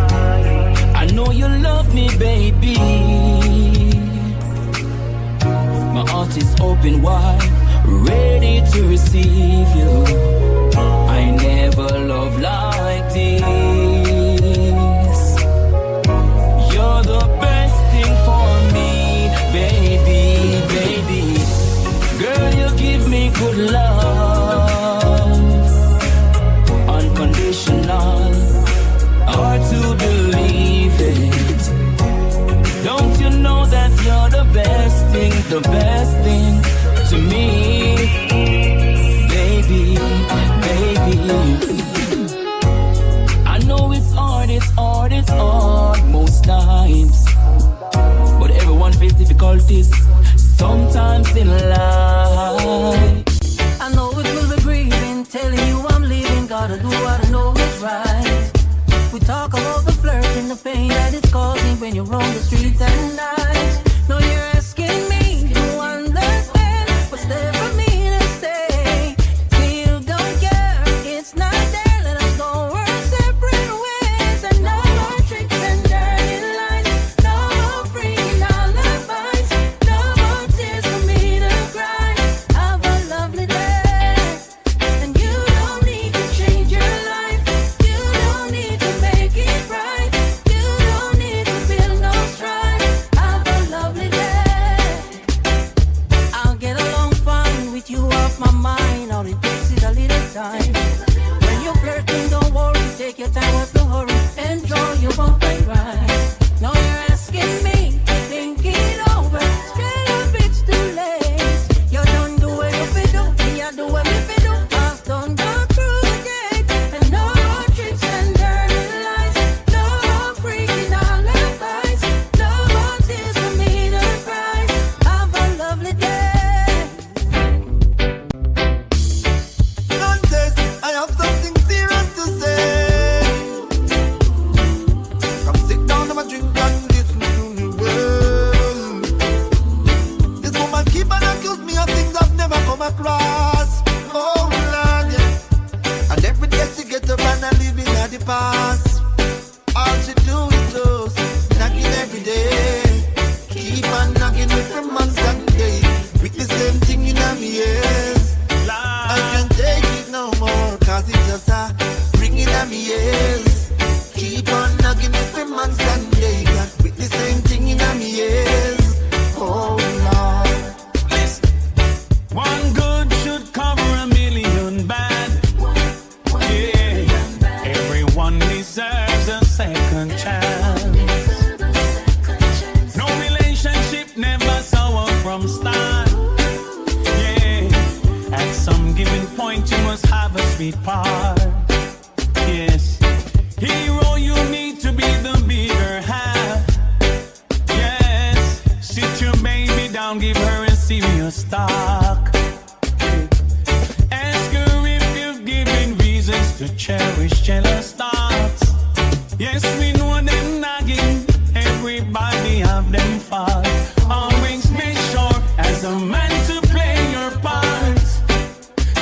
I know you love me, baby. My heart is open wide, ready to receive you. I never loved like this. You're the best thing for me, baby, baby. Girl, you give me good love, unconditional, hard to believe it. Don't you know that you're the best thing to me, baby, baby. I know it's hard most times, but everyone faces difficulties sometimes in life. I know it will be grieving, telling you I'm leaving. Gotta do what I know is right. We talk about the flirt and the pain that it's causing when you're on the streets at night. No, come across. Oh Lord, yeah. And every day she get up and I live in the past. All she do is just knocking every day. Keep on knocking with her months and days. With the same thing in my ears. I can't take it no more, cause it's just a ringing at me ears. Keep on knocking with her months and days. With the same thing in my ears. Oh Lord. Listen. One good should cover a million bad. Yeah. Everyone deserves a second chance. No relationship never sour from start. Yeah. At some given point you must have a sweet part. Yes. Hero, you need to be the bigger half. Yes. Sit your baby down, give her a serious talk. Ask her if you've given reasons to cherish jealous thoughts. Yes, we know them nagging. Everybody have them faults. Always make sure as a man to play your part.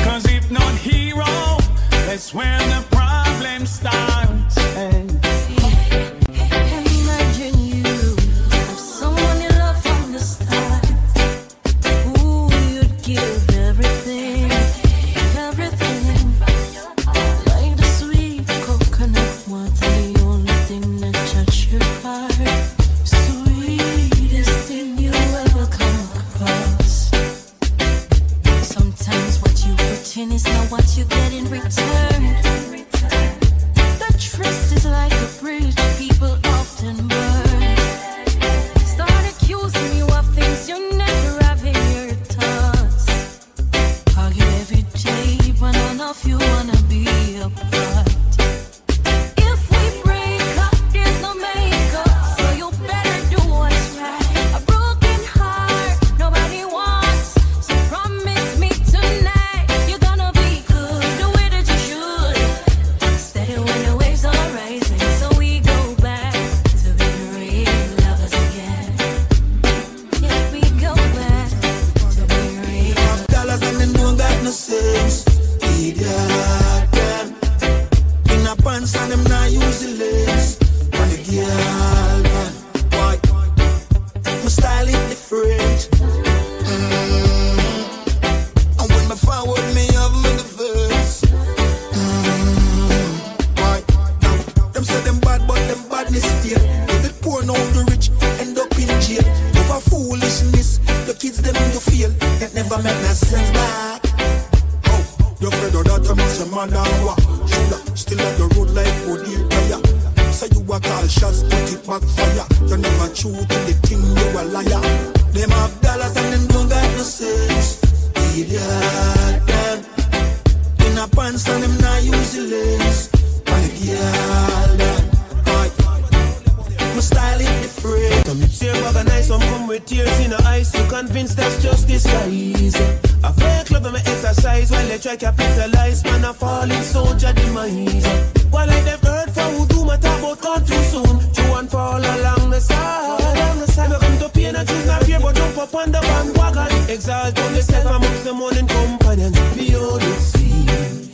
Cause if not hero, that's where the problem starts. Imagine you have someone you love from the start. Ooh, you'd give everything, everything. Like the sweet coconut water, the only thing that touch your heart. Sweetest thing you ever come across. Sometimes what you put in is not what you get in return. The trust is like a bridge people often burn. Start accusing you of things you never have in your thoughts. Argue every day, but none of you wanna be apart. If we break up, there's no makeup, so you better do what's right. A broken heart, nobody wants, so promise me tonight you're gonna be good, the way that you should. Steady when the waves are rising, so we go back to being real lovers again. Yeah, we go back to being real. Dollars and them don't got no sense. Idiot, them. In a pants and them not use the legs. On the girl, man. Why? My style is different. And when my forward me have me the verse. Why? Now, them say them bad, but them badness still. If they poor now the rich end up in jail. Over foolishness, the kids them you feel. It never make no sense back. Oh, you afraid of that? I must your man down. Shoulda still on the road like wood here tire. Say you a call shots, put it back fire. You never true to the thing, you a liar. Them have dollars and them don't got no sense. Idiot, them. In a pants and them not use the lens. On the girl, them. My style is different. Some lips here organized, some come with tears in the eyes. You convinced that's just disguise. A fake love and exercise while they try capitalize. Man a falling soldier demise. While I them heard for who do my talk about gone too soon. You and fall along the side. No come to pain and choose not fear, but jump up on the bandwagon. Exalt on yourself amongst the morning companions. Be all you see.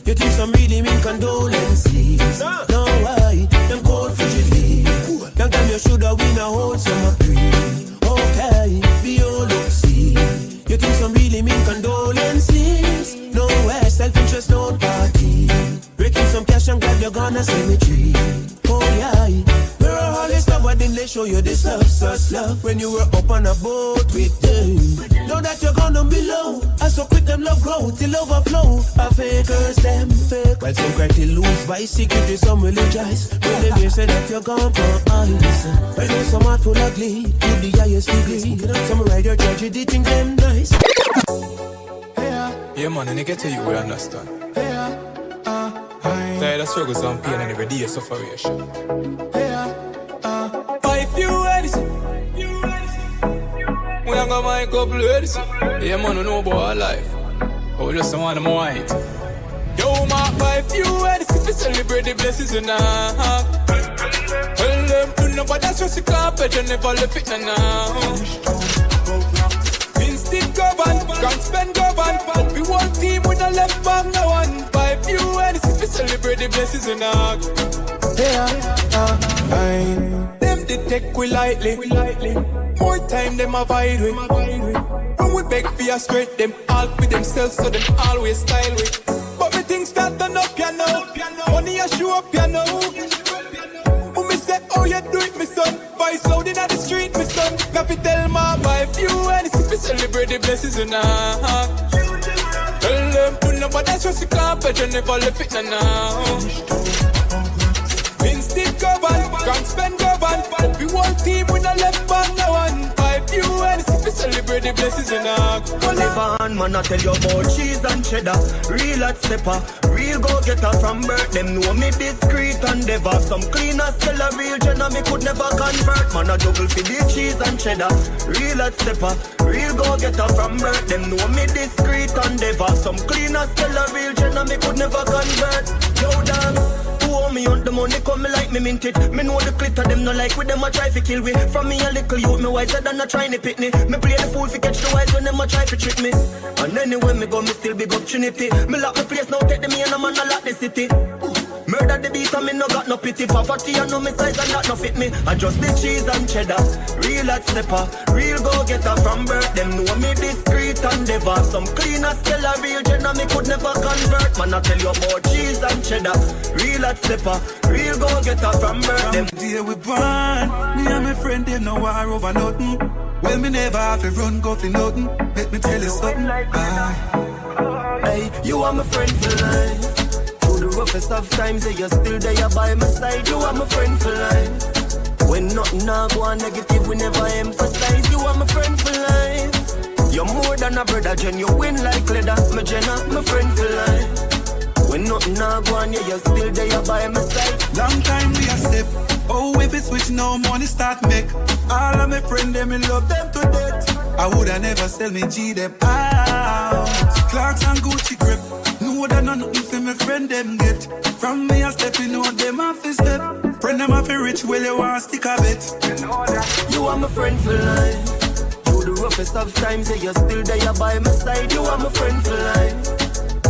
You think some really mean condolences. No why, them cold frigid leaves. Young time you shoulda win a whole summer breeze. Okay, be all you see. You think some really mean condolences. No way, self-interest, no party. Breaking some cash and grab your gun and cemetery. Oh yeah, we're all this love, but then they show you this love, such love. When you were up on a boat with them. Know that you're gonna be low. I so quick them love grow till overflow. A fakers them fake. While some cry to lose vice, secretly some religious. When they say that you're gone for ice. I know some heart full of glee, to the highest degree. Some ride your tragedy, think them nice. Yeah man, and I get to you, we understand. Tired of struggles and pain and every day sufferation. If you Edison, we are gonna make up Edison. Yeah man, you know about our life. Oh, just want them white. Yo, my pipe, you Edison, to celebrate the blessings you now. Well, them do know, but that's just the carpet, you never left it now. Instinct go on, can't spend go on. a left back no one. 5 you and if we celebrate the blessings and all. Them they take we lightly. More time them avoid we. When we beg for your straight, them all with themselves so them always style with. But me things start turn up, you know. Money a show up, you know. Who me say, oh you do it, me son. Voice loud in the street, me son. Got to tell my wife, you and if we celebrate the blessings and all. Tell them to nobody trust the carpet, you never left it now. Instinct govern, can't spend govern. We one team with a left band, no one. 5 you and if we celebrate the blessings and all. Live on, man, I tell you about cheese and cheddar. Real hot stepper, real go-getter from birth. Them know me discreet and never. Some cleaners tell a real jenna, me could never convert. Man, I juggle for the cheese and cheddar. Real hot stepper, real go-getter from birth. Them know me discreet and never. Some cleaners tell a real jenna, me could never convert. Yo, damn. Me on the money come me like me mint it. Me know the glitter them no like with them a try to kill we. From me a little youth me wiser than a trying to pit me. Me play the fool fi catch the wise when them a try to trick me. And anywhere me go me still big up Trinity. Me lock the place now take the me and a man a lock the city. Murder the beat and me no got no pity. Poverty and no me size and that no fit me. I just the cheese and cheddar. Real hot stepper, real go-getter from birth. Them know me discreet and never. Some cleaners tell a real jenna me could never convert. Man I tell you about cheese and cheddar. Real hot stepper, real go-getter from birth. Them day we born, me and my friend they no war over nothing. Well me never have to run go for nothing. Let me tell you something. Hey, you are my friend for life. The roughest of times, you're still there by my side. You are my friend for life. When nothing now go on negative, we never emphasize. You are my friend for life. You're more than a brother, Jen. You win like leather, my Jenna, my friend for life. When nothing now go on, you're still there by my side. Long time we a step. Oh, if it switch no money start make. All of my friends, them, me love them to death. I woulda never sell me G them out. Clarks and Gucci grip. No that nothing for my friend them get. From me a step, you know them off the step. Friend them off a rich, well you want stick a bit. You are my friend for life. Through the roughest of times, you're still there by my side. You are my friend for life.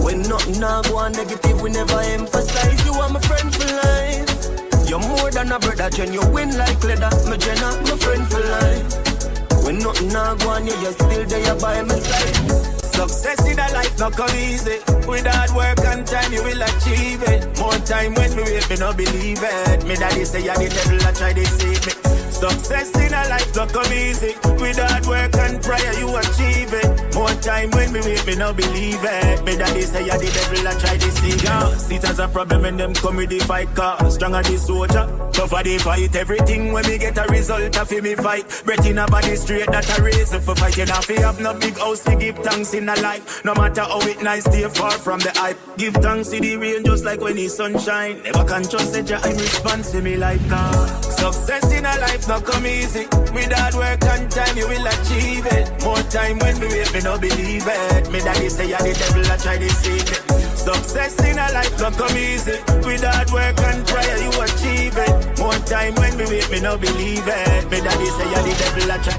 When nothing now go on negative, we never emphasize. You are my friend for life. You're more than a brother, Jen. You win like leather, my Jenna, my friend for life. When nothing now go on, you're still there by my side. Success in a life not come easy. With hard work and time you will achieve it. More time when we wait, me no believe it. Me daddy say I the devil I try to deceive me. Success in a life not come easy. With hard work and prayer you achieve it. More time when we wait, me no believe it. Me daddy say I the devil I try to deceive me. See it as a problem when them come with the fight car. Strong as the soldier, tough for the fight. Everything when me get a result of me fight. Breath in a body straight that a reason for fighting. If you have no big house to give thanks in a life. No matter how it nice, stay far from the hype. Give thanks to the rain just like when the sun shine. Never can trust that I'm responsible me life car. Success in a life not come easy. With hard work and time you will achieve it. More time when we wait, me no believe it. Me daddy say I the devil I try to deceive me. Success in a life not come easy. With hard work and prayer you achieve it. More time when we wait, me no believe it. Me daddy say I the devil I try.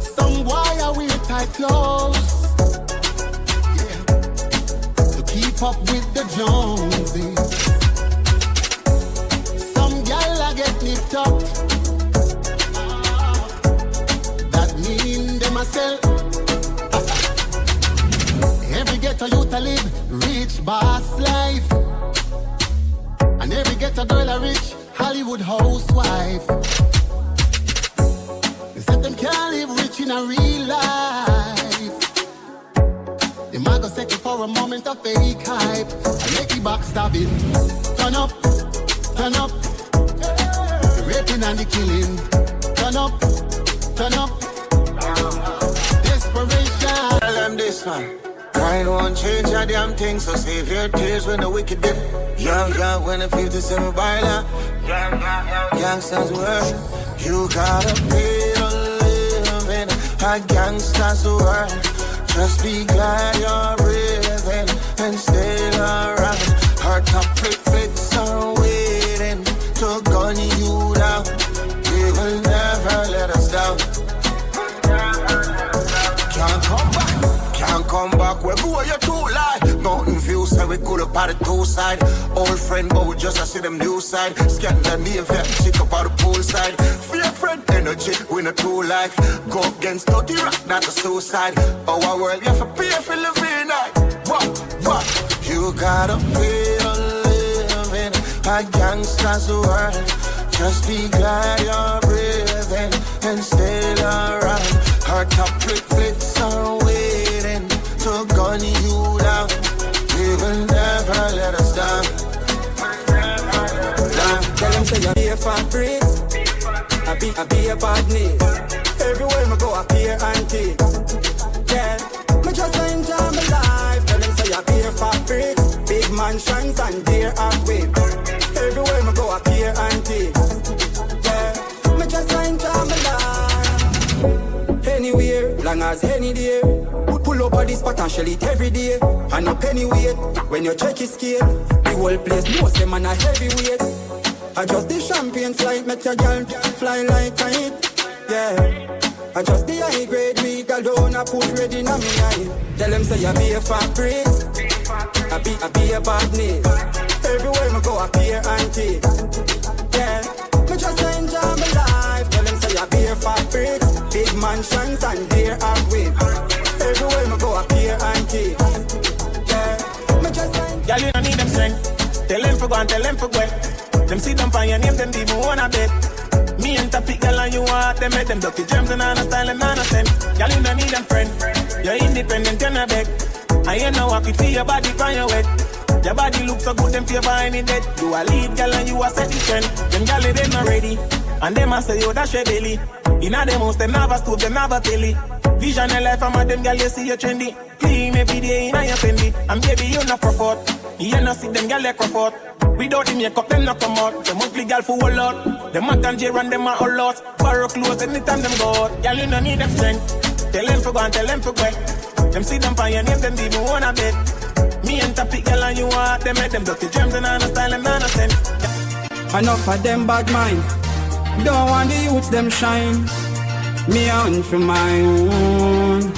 Some why are we tight clothes? Yeah, to keep up with the Joneses. Some gal I get nipped up. That mean them a sell. Every ghetto youth a live rich boss life, and every ghetto girl a rich Hollywood housewife. They said them can't live rich in a real life. They might go settle for a moment of fake hype and make the back stabbing. Turn up, turn up. The raping and the killing. Turn up, turn up. Desperation. Tell them this one. I don't change a damn thing, so save your tears when the wicked dip. Yeah, when the 57 baila. Gangsters world, you gotta pay to live in a gangster's world. Just be glad you're breathing and stay around. Our top fix are waiting to gun you down. They will never let us down. Can't come back, we're going boy, you're too light. Mountain view, so we could up at the two side. Old friend, but we just a see them new side. Scan the name, that chick up at the pool side. Fear friend, energy, we not too like. Go against 30 rock, not a suicide. Our world, you have to pay for living night. What? You gotta pay to live in a gangster's world. Just be glad you're breathing and stay around. Our top flicks are waiting to gun you down. We will never let us down. Tell them say I be a fabric, I be a badness. Everywhere I go I appear antique. Yeah, me just enjoy my life. Tell them say I be a fabric, big mansions and deer and whip. Everywhere I go I appear antique. Yeah, me just enjoy my life. Anywhere, long as any day. Pull up on this spot and shell it every day. And no penny weight, when you check his scale. The whole place knows them and a heavyweight. I just the champagne flight, make your girl fly like kite. Yeah, I just the high grade weed alone, I put ready in my eye. Tell them say I be a fabric, I be a badness. Everywhere I go I appear antique. Yeah, me just enjoy my life. Tell them say I be a fabric, big mansions and deer and whip. Everywhere I go I appear antique. Yeah, me just enjoy. Girl, you don't need them strength. Tell them for go and tell them for go. Them see them find your name, them even wanna bet. Me and Topic, girl, and you want them. Make them dirty gems and on a style and on a scent. Girl, you don't need them friend. You're independent, you're not beg. I ain't no walk it your body from your wet. Your body looks so good, them favor any dead. You a lead, girl, and you a set the trend. Them girl, they not ready. And them a say, yo, that's your belly. Inna them house, them never stoop, them never telly. Vision in life, I'm a them girl, you see you trendy. Clean every day, inna your Fendi. And baby, you not for fault. You not see them girl, like comfort. Without the makeup, them not come out. Them ugly girl for a lot. Them Mac and J run them a whole lot. Borrow clothes anytime them go out. Girl, you don't need them strength. Tell them for go and tell them for go. Them see them find your name, them even wanna bet. Me and Topic, girl, and you want them. Make them dirty gems and on a style and on a scent. Enough of them bad mind. Don't want the youths them shine. Me on for my own.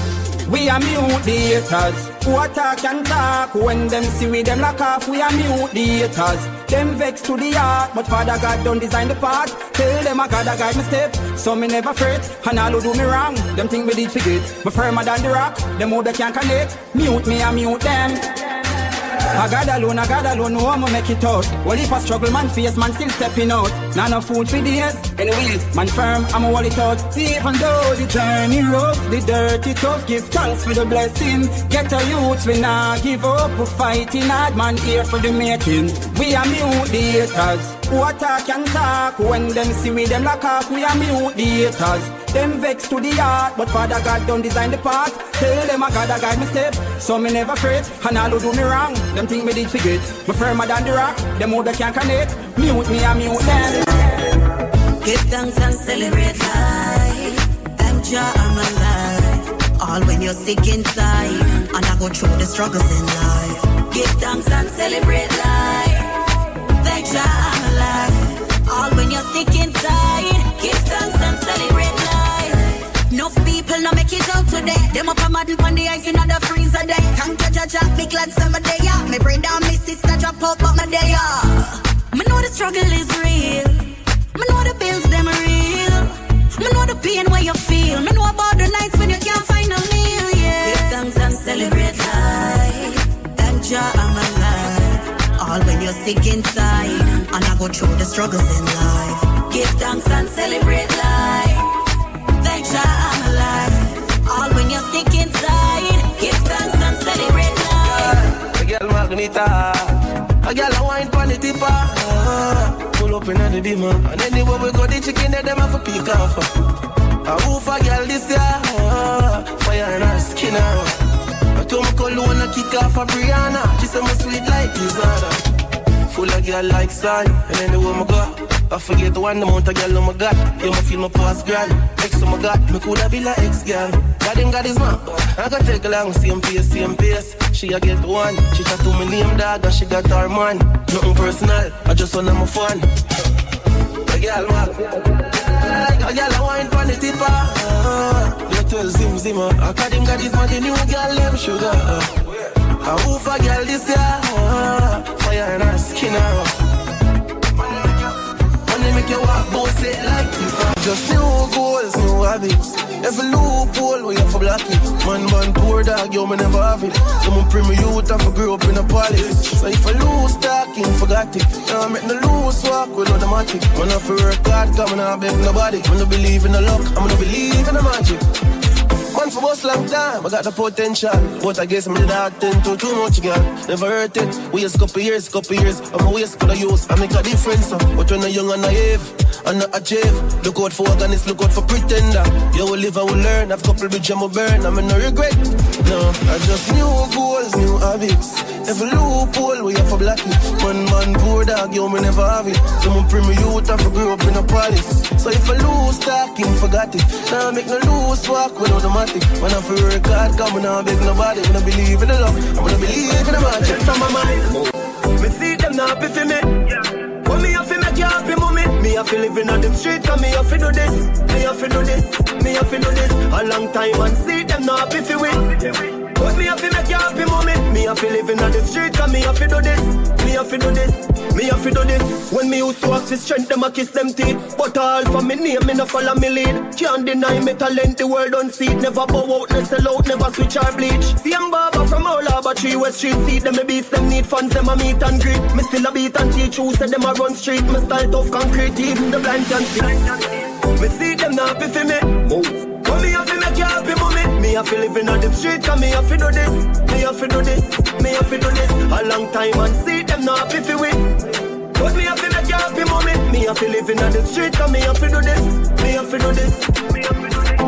We are mute the haters. Who attack and talk. When them see we them lock off. We are mute the haters. Them vex to the heart, but Father God don't design the path. Tell them I gotta guide my step, so me never fret. And all who do me wrong, them think me did forget. Me firmer than the rock, them who they can't connect. Mute me and mute them. I got alone, no one make it out. Well, if I struggle, man face, man still stepping out. Not no food for days, anyways, man firm, I'm a wall it out. Even though the journey rough, the dirty tough, give thanks for the blessing. Get a youth, we not give up, we fighting hard, man here for the making. We are mute the haters, who attack and talk. When them see we, them lock off, we are mute the haters. Them vex to the heart, but Father God don't design the path. Tell them I gotta guide my step, so me never fret. And all who do me wrong, them think me did forget. Me firmer than the rock, them who they can't connect. Mute me and mute them. Give thanks and celebrate life. Thank Jah I'm alive. All when you're sick inside, and I go through the struggles in life. Give thanks and celebrate life. Thank Jah I'm alive. All when you're sick inside, give thanks and celebrate life. Enough people now make it out today. Them up a madden on the ice in the freezer day. Thank Jah Jah, big lads summer day, yeah. Me bring down my sister, drop out but my day, yeah. Me know the struggle is real. Me know the bills them real. Me know the pain where you feel. Me know about the nights when you can't find a meal, yeah. Give thanks and celebrate life. Thank Jah I'm alive. All when you're sick inside, and I go through the struggles in life. Give thanks and celebrate life. Thank Jah I'm alive. All when you're sick inside, give thanks and celebrate life. A girl Magnita, a girl a wine pon the tipper. Pull up in the dimmer, and anywhere we go, the chicken there them have a peek off. A woof a girl this year, fire in her skin. I told me call wanna kick off a Brianna. She say me sweet like Lizarda. Full of girl like sun, and anywhere me go, I forget the one amount of girl I got. You me feel my past grand. Ex I got, me coulda be like ex girl. God him got his man, I got take along same pace. She a get one, she chat to me name dog, and she got her man. Nothing personal, I just wanna my fun. A girl man, a girl a wine pon the tipper. You tell Zim, I got him got his man, the new girl name sugar. I move a girl this year. Fire in her skin her up. Money make you walk both it like this. Just new goals, new habits. Every loophole we have to block it. Man, poor dog, yo, me never have it. Someone pre me youth, I grew up in a palace. So if I lose talking, forgot it. Now I make no loose walk with automatic. Man, I feel work hard, come and I beg nobody. I'm gonna believe in the luck, I'm gonna believe in the magic. Man for us long time, I got the potential. But I guess I'm the dog too much, girl. Never hurt it, waste couple years. I'm a waste for the use, I make a difference. But when I'm young and naive, and not achieve. Look out for organist, look out for pretender. You will live and will learn, I've couple bridges I'ma burn. I'm in no regret, no. I just new goals, new habits. Every loophole we have to block it. Man, poor dog, yo, me never have it. Someone pre me youth, I grew up in a palace. So if I lose talking, forgot it. Now I make no loose walk with automatic. When I feel work hard, come and I beg nobody. I'm gonna believe in the love, I'm gonna believe in the magic. From my mind, me see them not happy for me. When me have to make you happy, mommy. Me have to live in the street, and me have to do this. Me have to do this, me have to do this. A long time and see them not happy for me. But me have to make you happy, mommy. Me have to live in the street, and me have to do this. Me have to do this, me have to do this. When me used to ask for strength, them a kiss them teeth. But all for me name, me no follow me lead. Can't deny me talent, the world don't see it. Never bow out, no sell out, never switch or bleach. See I'm barber from all over 3 West Street. See them me beats, them need funds, them a meet and greet. Me still a beat and teach who said them a run street. Me style tough concrete, even the blind can see. Me see them not happy for me. But me have to make you happy, mommy. Me have to live in the street, and me have to do this. Me have to do this, me have to do this. A long time and see them not happy for me. But me have to make you happy, mommy. Me have to live in the street, and me have to do this. Me have to do this, me have to do this.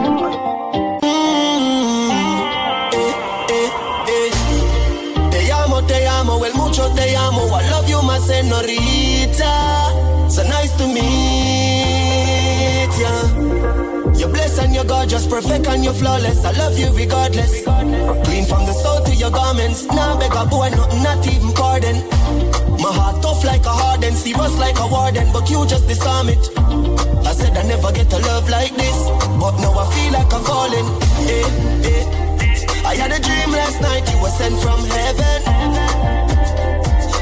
Te amo, el mucho te amo. I love you, my señorita. So nice to meet ya. You're blessed and you're gorgeous, perfect and you're flawless. I love you regardless. Clean from the soul to your garments. Now beg a boy, not even pardon. My heart tough like a hardened, serious like a warden, but you just disarm it. I said I never get a love like this, but now I feel like I'm falling. I had a dream last night, you were sent from heaven.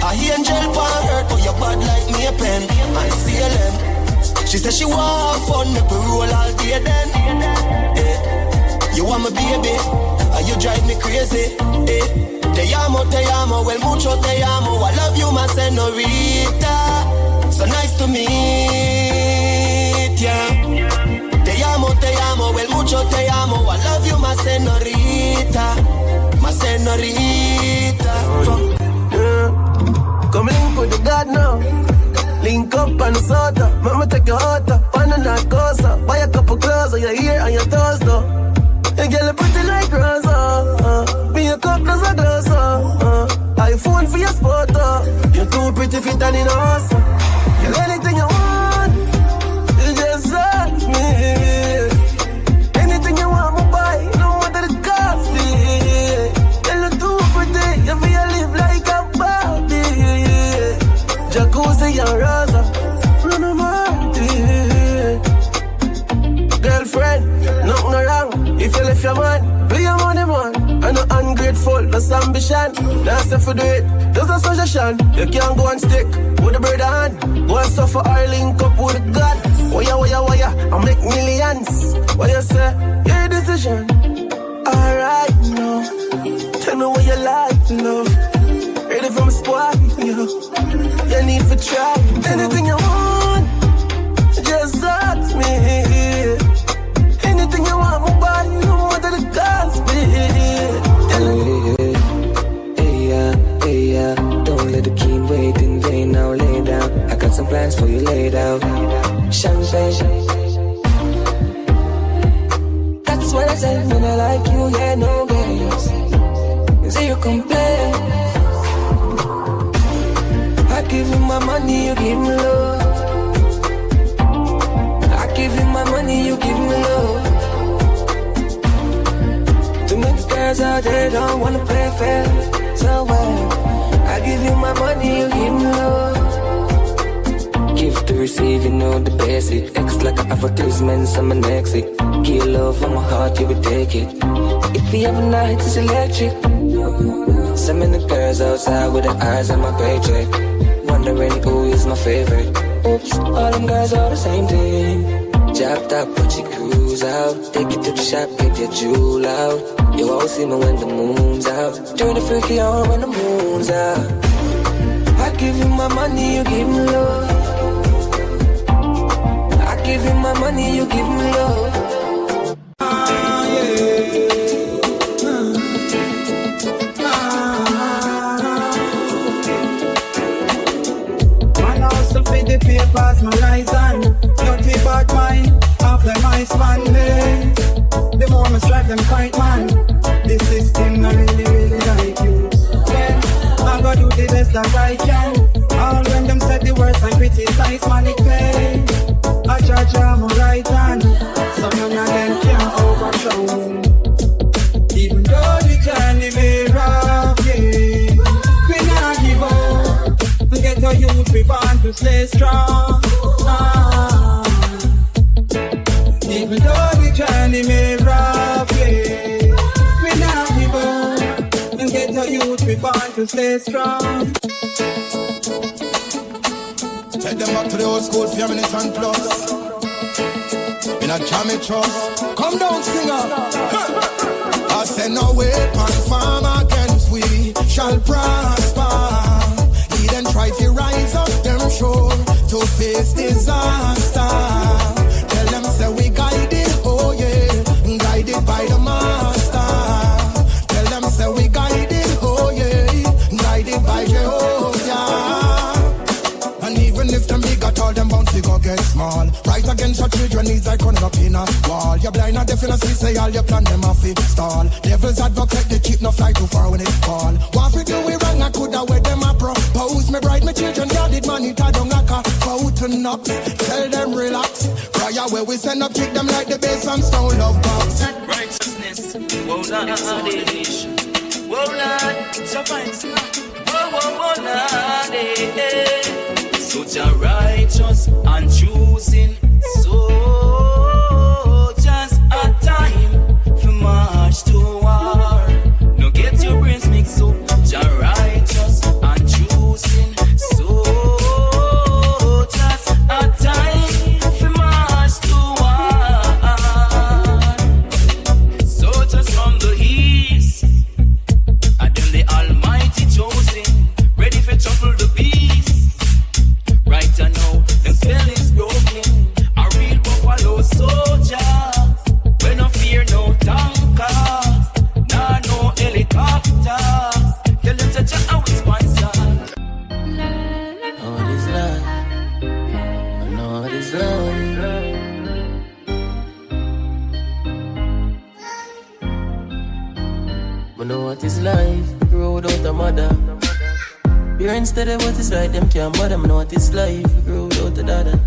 I hear angel pan hurt, but you're bad like me a pen. I see a lamb. She said she want fun, make we roll all day then. You want my baby, and you drive me crazy. Te amo, el mucho te amo. I love you, my señorita. So nice to meet ya. Te amo, el mucho te amo. I love you, my señorita. My señorita. Come link with the God now. Link up on the soda. Mama take your heart up on the narcosa. Buy a couple clothes on your ear and your toes though. You get pretty like Rosa. Be a cup, there's a glass. iPhone for your spot. You're too pretty fit and in a house. Get anything you want. You just ask me. Anything you want, me buy. No matter the cost. You're too pretty. You feel live like a Barbie. Jacuzzi and Rosa. Run a party. Girlfriend, nothing wrong. If you left your man, play your money man. I'm not ungrateful, that's ambition. That's if you do it, there's no suggestion. You can't go and stick with the bird hand. Go and suffer or link up with God. Waya, I make millions. What you say? Your decision. Alright, no. Tell me what you like, love. Ready from the spot, yo. You need to try. Anything you want, just ask me. Anything you want, my body, no matter the cost, Hey, don't let the king wait in vain. Now lay down. I got some plans for you laid out. Champagne. That's what I said when I like you, yeah, no games. Say you complain. I give you my money, you give me love. I give you my money, you give me love. Too many girls out there don't wanna play fair. So I give you my money, you give me love. Give to receive, you know the basic. X like an advertisement, I'm an exit. Give love from my heart, you will take it. If we have a night, it's electric. Some of the girls outside with their eyes on my paycheck, wondering who is my favorite. Oops, all them guys are the same thing. Drop top, put your cruise out. Take you to the shop, get your jewel out. You won't see me when the moon's out. Do the freaky hour when the moon's out. I give you my money, you give me love. I give you my money, you give me love. The papers my rise on, dirty bad mind, after my span day. The more I strive them fight man, the system I really like you. Well, I gotta do the best that I can. All when them said the words and criticize man it pay. I judge I'm right hand, so none of them can overthrow me. Even though the journey may rough, yeah, we not give up. Get a youth, we want to stay strong. Even though the journey may rough, yeah, we not give up. And get a youth, we want to stay strong. Take them back to the old school, 4 minutes and plus. In a jammy trust. Come down, singer. I say no weapon form against we shall prosper. Then try to rise up them shore to face disaster. Tell them say we guided, oh yeah, guided by the master. Tell them say we guided, oh yeah, guided by Jehovah. And even if them big at all, them bound to go get small. Right against your children is like running up in a wall. You're blind and deaf, you see, say all your plan them off it stall. Devil's advocate, they keep no fly too far when it fall. What we do we wrong, I coulda wait them a propose. Me bride, my children, guarded man, it a don't like a fountain up. Tell them relax. Prior where we send up, kick them like the bass from Stone Love Box. Righteousness, whoa Lord, whoa Lord, so fine, whoa Lord, so Jah righteous and choosing soldiers a time for march to war. No get your brains mixed up. Jah righteous and choosing soldiers a time for march to war. Soldiers from the east, and them the Almighty chosen, ready for trouble the beast. Right I know them spell is broken. A real buffalo soldier, we no fear no tanker, nah no helicopter. Tell them to check our sponsor. All this love, and all this love. But know what is life? Grow without a mother. Parents tell them what is right, them can't bother. Me know what is life? Grow without a dada.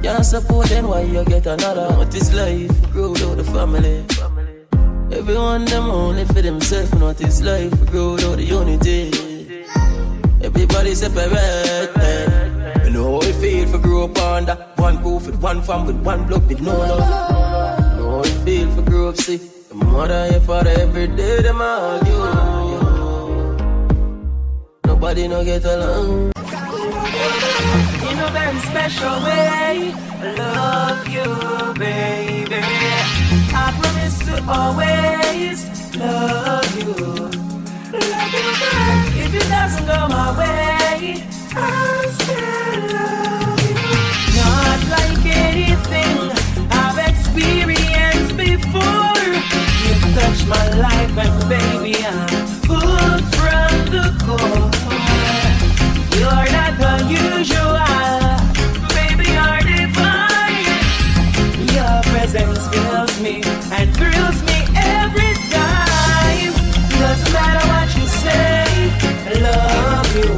Can't support them, why you get another? What is life? Grow without the family. Everyone them only for themselves. Know what is life? Grow without the unity. Everybody separate. You know how it feel for grow up under one roof with one fam with one blood with no love. You know how it feel for grow up sick. Your mother and your father every day them argue. Nobody no get along. In a very special way, I love you, baby. I promise to always love you. Love you, girl. If it doesn't go my way, I'll still love you. Not like anything I've experienced before. You touched my life and baby, I'm hooked from the core. You're not unusual, baby, you're divine. Your presence fills me and thrills me every time. Doesn't matter what you say, I love you.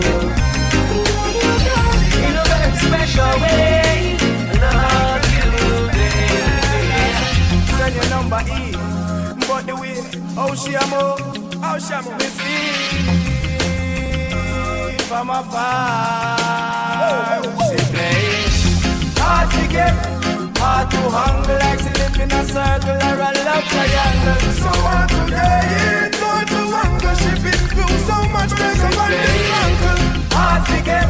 In a very special way, I love you, baby. Send your number E, but the way, oh she amo, me see. From afar, she play hard to get, Hard to hang like she live in a circle or a love triangle. So hard today, it's hard to angle. She been through so much pressure on this ankle. Hard to get,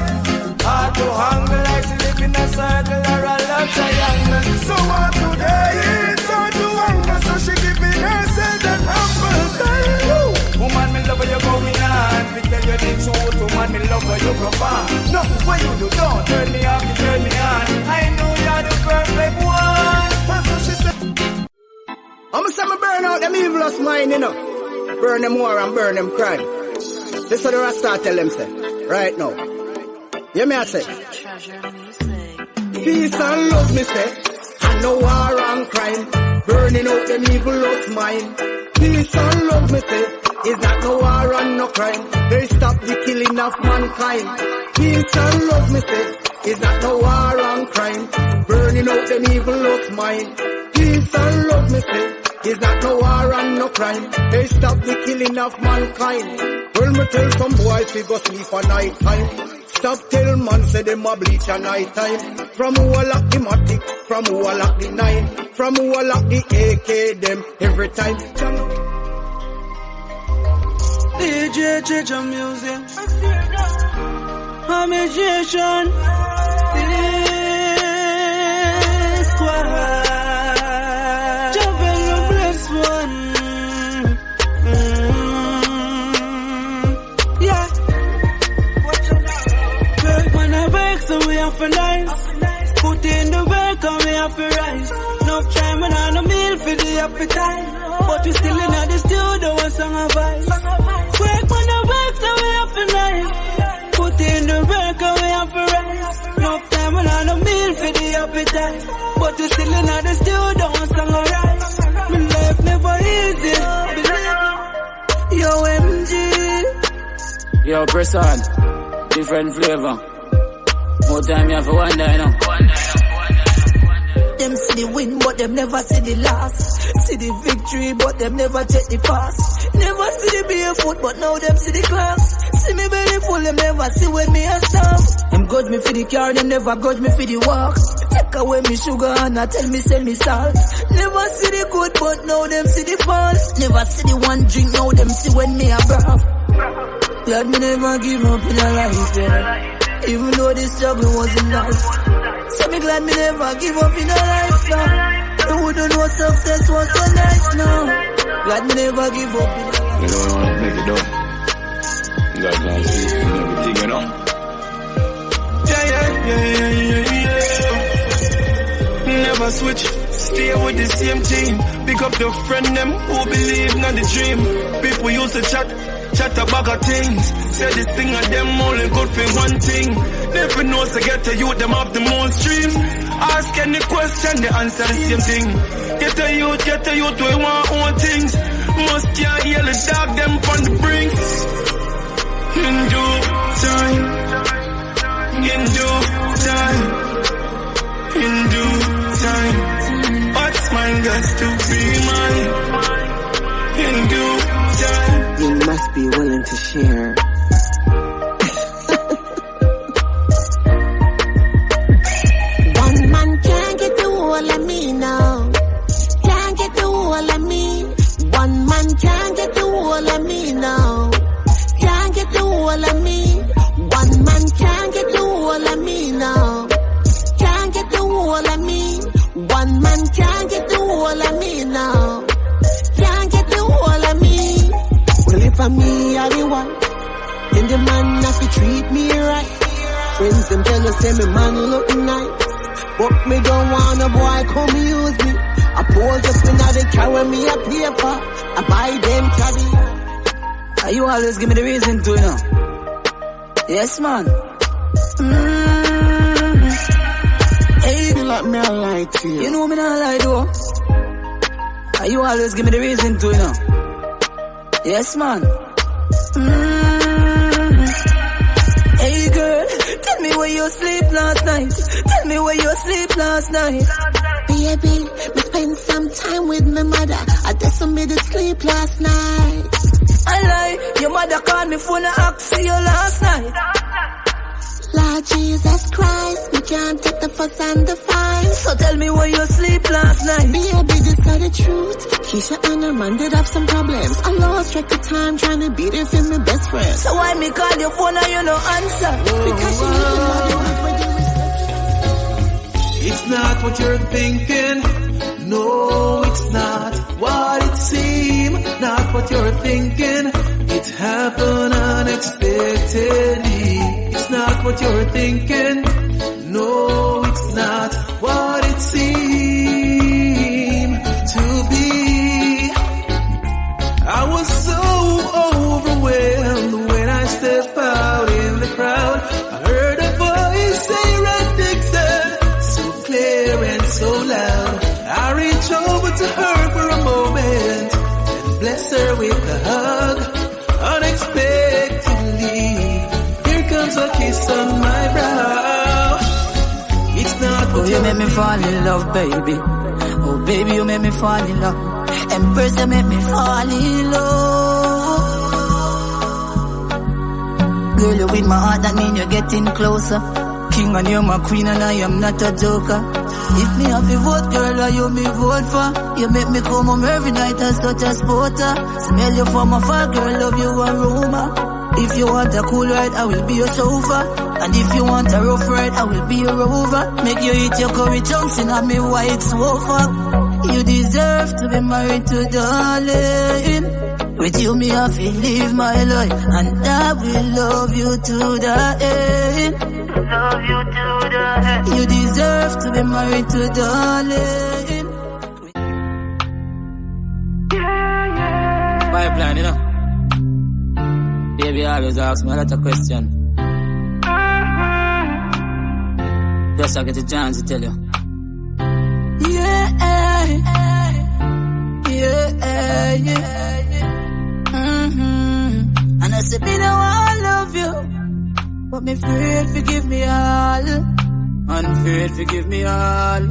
hard to hang like she live in a circle or a love triangle. So hard today, it's hard to angle. So she giving herself that humble time. Woman, me love how you going on. We tell you the truth, woman, me love how you profound. No, what you do, don't turn me off, you turn me on. I know you're the perfect one. That's what she said. I'ma say me burn out them evilest mind, you know. Burn them war and burn them crime. This is what the Rasta tell them, say. Right now. Hear me, I say. Peace and love, me say. And no war and crime. Burning out them evilest mind. Peace and love, me say. Is that no war and no crime? They stop the killing of mankind. Peace and love, me say. Is that no war and crime? Burning out them evilest mind. Peace and love, me say. Is that no war and no crime? They stop the killing of mankind. Well, me tell some boys we go sleep at night time. Stop tell man say them a bleach at night time. From who a lock the matic, from who a lock the 9, from who a lock the AK them every time. DJ change your music. Amazation. This squad. Javel the bless one. Yeah. Work when I work, so we have to nice. Put in the work and we have to rise. No time and on a meal for the appetite. But we still in the studio and song of vice. Work when I work, so we have to nice. Put in the work and we have to rise. No time and on a meal for the appetite. But we still in the studio and song of rise. My life never easy. Yo, MG. Yo, press on. Different flavor. More time you have to wonder, you know. Them see the win, but them never see the loss. See the victory, but them never take the pass. Never see the barefoot, but now them see the class. See me belly full, them never see when me a stop. Them grudge me for the car, them never grudge me for the walk. Take away me sugar and I tell me send me salt. Never see the good, but now them see the fault. Never see the one drink, now them see when me a brag. Glad me never give up in a life, yeah. Even though the struggle wasn't nice. So me glad me never give up in a life now. I wouldn't know success was so nice now. Glad me never give up in a life. You don't want to make it up. God knows everything, you know. Yeah. Never switch, stay with the same team. Pick up your friend them who believe in the dream. People used to chat about of things. Say this thing and them only good for one thing. Never knows to get to you, them up the most dreams. Ask any question, they answer the same thing. Get to youth, we want own things. Must can't hear the dog, them on the brinks. In due time, in due time, in due time. What's mine got to be mine. In due time. You must be willing to share. One man can't get the whole of me now. Can't get the whole of me. One man can't get the whole of me now. Can't get the whole of me. One man can't get the whole of me now. Can't get the whole of me. One man can't get the whole of me now. Can't get the whole of me. Well, if I'm me, I be one. Then the man have to treat me right. Friends them jealous, say me man look nice. But me don't want a boy come use me. I pose up in they carry me a paper. I buy them caddy. You always give me the reason to, you know. Yes, man. Hey, you like me, I lie to you. You know me not lie, though. You always give me the reason to, you know. Yes, man. Hey, girl, tell me where you sleep last night. Tell me where you sleep last night. Baby, me spend some time with my mother. I just made it sleep last night. I lie, your mother called me phone and asked for you last night. Lord Jesus Christ, we can't take the fuss and the fight. So tell me where you sleep last night. Baby, this is the truth. Keisha and her man did have some problems. I lost track of time trying to be there for my best friend. So why me call your phone and you no answer? Because she live in Hollywood where you It's not what you're thinking. No, it's not what it seems. Not what you're thinking. It happened unexpectedly. It's not what you're thinking. No, it's not what it seemed to be. I was so overwhelmed when I stepped out in the crowd. I heard a voice say Red Dixon, so clear and so loud. I reached over to her for a moment and blessed her with a hug. Unexpectedly, here comes a kiss on my brow. It's not what you make me fall in love, baby. Oh, baby, you make me fall in love. Empress, you make me fall in love. Girl, you with my heart, that mean you're getting closer. King and you're my queen and I am not a joker. If me have to vote, girl, are you me vote for? You make me come home every night as such a sporter. Smell you from afar, girl, love you aroma. If you want a cool ride, I will be your chauffeur. And if you want a rough ride, I will be your rover. Make you eat your curry chunks in a me white sofa. You deserve to be married to darling. With you me have to live my life, and I will love you to the end. Love you to the end. You deserve to be married to darling. Pipeline, you know. Baby always ask me a lot of questions. Just I get a chance to tell you. Yeah. And I said, me know I love you, but me afraid forgive me all. Unafraid forgive me all.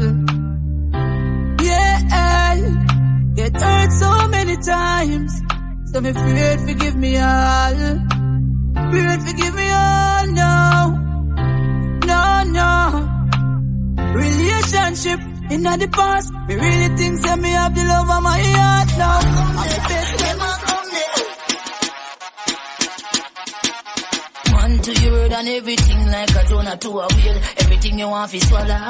Yeah, get hurt so many times, so me afraid forgive me all. Afraid forgive me all, no. Relationship in the past, me really think that me have the love of my heart now. I'm the best ever come there. One to your word and everything like a donut to a wheel. Everything you want fi swallow.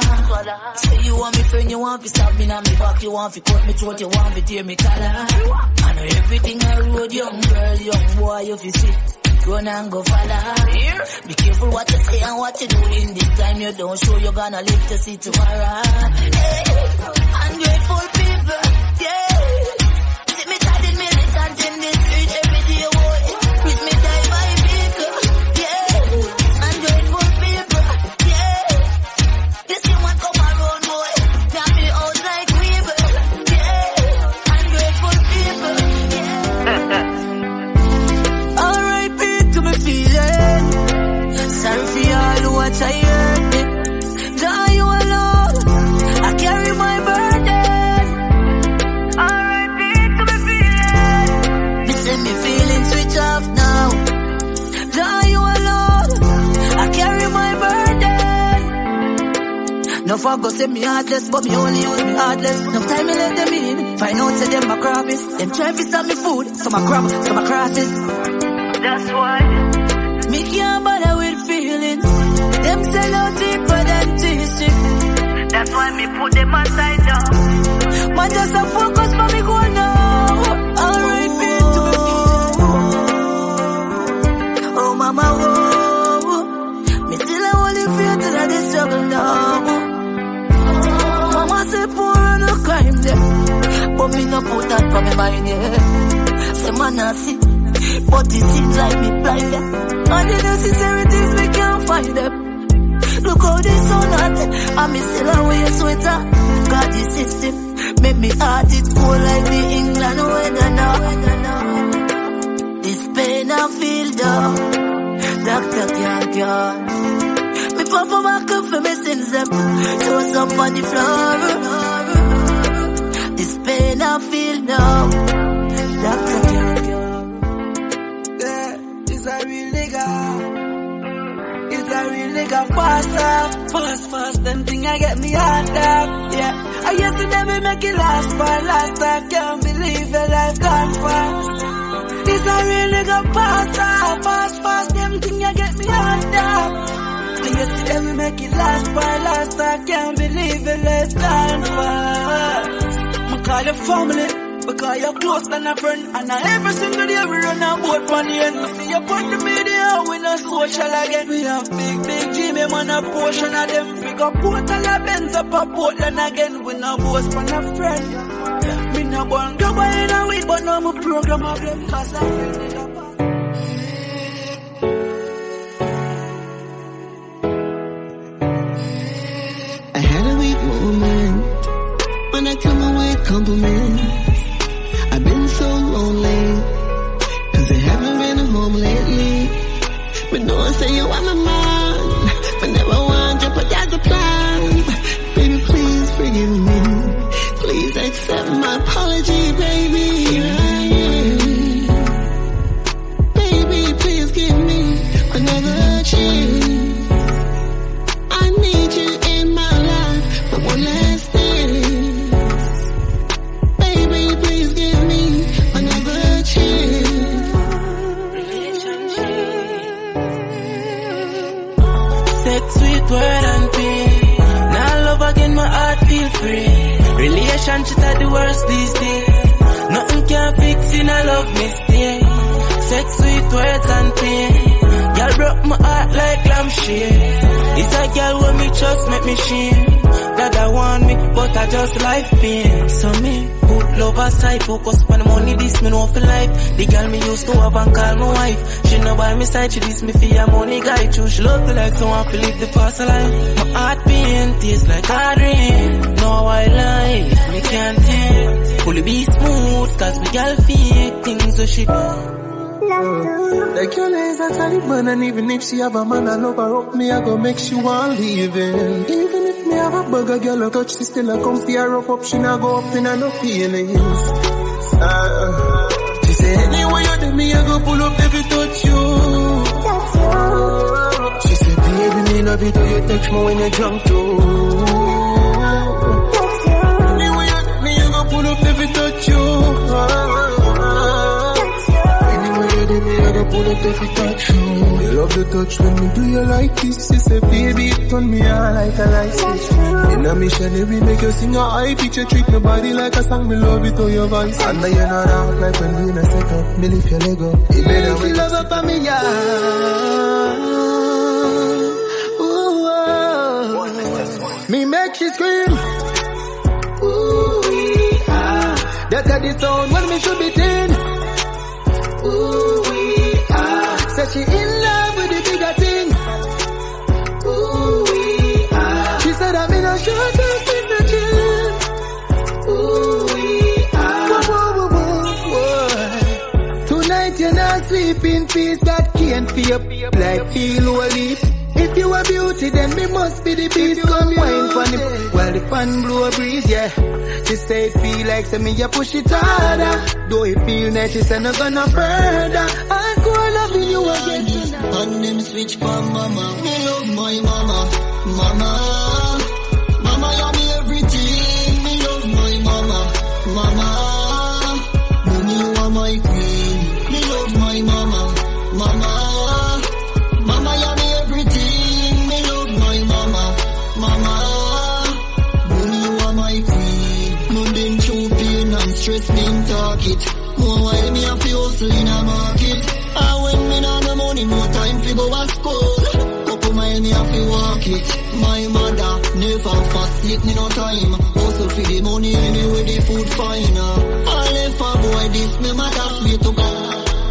Say you want me friend, you want fi stab me on me back, you want fi cut me throat, you want fi tear me collar. I know everything I road, young girl, young boy, you fi see. Run and go follow. Be careful what you say and what you do. In this time you don't show, you're gonna live to see tomorrow. Hey, ungrateful people, yeah. See me tired militant in the street every day, boy. With me die by people, yeah. Ungrateful people, yeah. This thing want come around, boy. Now me out like weevil, yeah. Ungrateful people, yeah. Sorry for all who watch I hurt me. Jah, you alone, I carry my burden. R.I.P. to me feeling. Me say me feeling switch off now. Jah, you alone, I carry my burden. No fuck go say me heartless, but me only use me heartless. No time me let them in. Find out say them my crabbies. Them try to stop me food, some my crab, some my crosses. That's why me can't bother with feelings. Them sell out deeper than G-Stick. That's why me put them aside now. Man just a focus for me go now. R.I.P. to me. Oh mama, whoa. Me still a holy faith till I dey struggle now. Mama say poor and no crime there, but me no put that for me mind, yeah. Say man I see, but it seems like me blind them. And the necessarities we can't find them. Look how they so hot, and me still a wear sweater. Got the system, make me heart it cold like the England weather now. This pain I feel down, doctor can't cure. Me papa back up for me sins them, toss up on the floor. This pain I feel down, doctor can't cure. Is a real nigga. Is a real nigga. fast up, fast, them thing I get me hard up, yeah. I yesterday we make it last for last, I can't believe your life gone fast. This a real nigga fast, them thing I get me hard up. I yesterday we make it last for last, I can't believe your life gone fast. I call your family. Because you're close than a friend. And every single day we run a boat on the end. We see you put the media, we no social again. We have big Jimmy man, a portion of them. We got portal of Benz up a Portland again. We no boast on a friend. We no born go by in a week, but now my program of them. Cause I really love us. I had a weak moment when I come away with compliments. I've been so lonely, cause I haven't been home lately. But no one say you are my man, but never want you, but that's a plan. Baby, please forgive me, please accept my apology, baby. Baby, please give me another chance. I need you in my life for one last day. Sweet word and pain. Now love again, my heart feel free. Relationship are the worst these days. Nothing can fix in a love mistake. Sex, sweet words and pain. Girl broke my heart like lampshade. It's a girl when me trust make me shame. That I want me, but I just life pain. So me put love aside, focus on the money, this me know for life. The girl me used to have and call my wife. She know by me side, she this me for your money guy too. She love me like someone to live the past alive. My heart pain tastes like hard rain. No I life, me can't take. Fully be smooth, cause we girl fake things so she like your legs are Taliban, and even if she have a man, I love her up, me I go make she want leaving. Even if me have a bugger girl, I touch, she still a come for her up, she not go up in no feelings. She say anyway you do me, I go pull up every touch you. She say baby, me love it how you touch me when you jump too. Anyway you do me, I go pull up every touch you. I go pull up if you touch you. You love the touch when me do you like this. She say baby it turn me on like a light switch. In a missionary make you sing a high pitch. You treat my body like a song, me love it to your voice. And now you're not out like when we in a set up. Me lift your leg up. You better wake love up on me, yeah. Ooh, me make she scream. Ooh, ah. That's the sound when me should be thin. Ooh, said she in love with the bigger thing. Ooh, she said I'm in a short in the gym. Ooh, tonight you're not sleeping, peace that can't feel like feel holy. If you are beauty, then me must be the beast. Come wine for the while the fan blow a breeze, yeah. She say it feel like say me you push it harder. Though it feel nice, she say not gonna further. I go loving you again tonight. And them switch for mama. Me love my mama, mama. Mama, you me everything. Me love my mama, mama. Mommy, you are my queen. Me love my mama, mama. Mama, you me everything. Me love my mama, mama. Mommy, you are my queen. Mom been through pain and stress, been talk it. More while me have to hustle in a market. And when me not the money, more time to go to school. Couple mile me have to walk it. My mother never forsake me no time. Also for the money, anyway the food fine. All if a boy this, me mother sweet to go.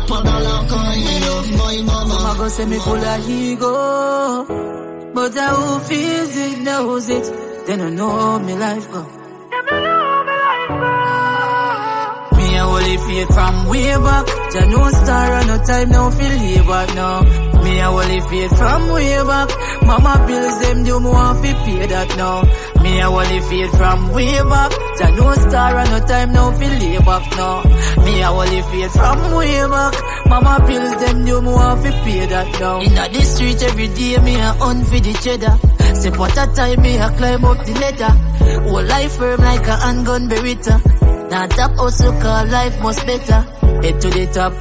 Padala kind, me love my mama. Mama go say me full of ego, but who feels it knows it. Then I know me life go. Me a holy only faith from way back. Jah no star and no time now feel labor now. Me a only faith from way back. Mama bills them do me want fi pay that now. Me a only faith from way back. Jah no star and no time now feel labor now. Me a only faith from way back. Mama bills them do me want fi pay that now. Inna the street every day me a hunt for the cheddar. Say what a time me a climb up the ladder. Whole life firm like a handgun beretta. Now top hustle call life much better. Head to the top,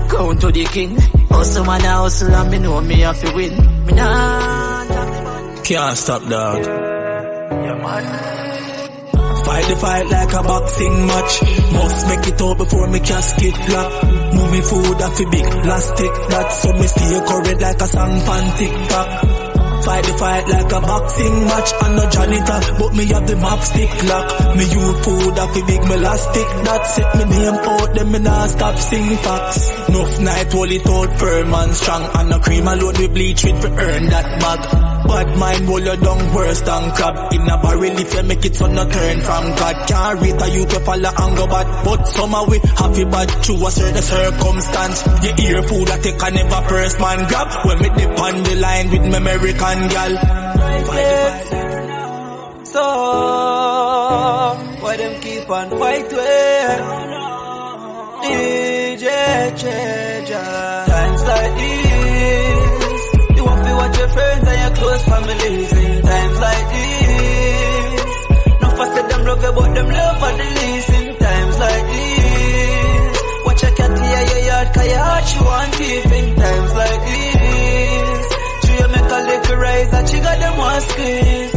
count to the king. Hustle man a hustle and me know me have to win. Me nah can't stop, dog. Fight the fight like a boxing match. Must make it out before me casket flap. Move me food off a big plastic. That's so me stay current like a song fan TikTok. Fight the fight like a boxing match. I'm no janitor, but me have the map stick lock. Me use food off a big elastic. That set me name out, then me nah stop sing facts. Enough night, hold it out firm and strong. And no cream alone we bleach with to earn that bag. Bad mind roll you down worse than crab. In a barrel if you make it so no turn from God. Can't rate a you to follow and go bad. But somehow we happy bad through a certain circumstance. You hear food that take a never first man grab. When me dip on the line with me American gal. So why them keep on fight with DJ Cheja? Times like this, you want to watch your friends and your close families. In times like this, no faster them love you but them love for the least. In times like this, watch your cat here your yard 'cause your heart she want keep. In times like this, you make a little rise and she got them one squeeze.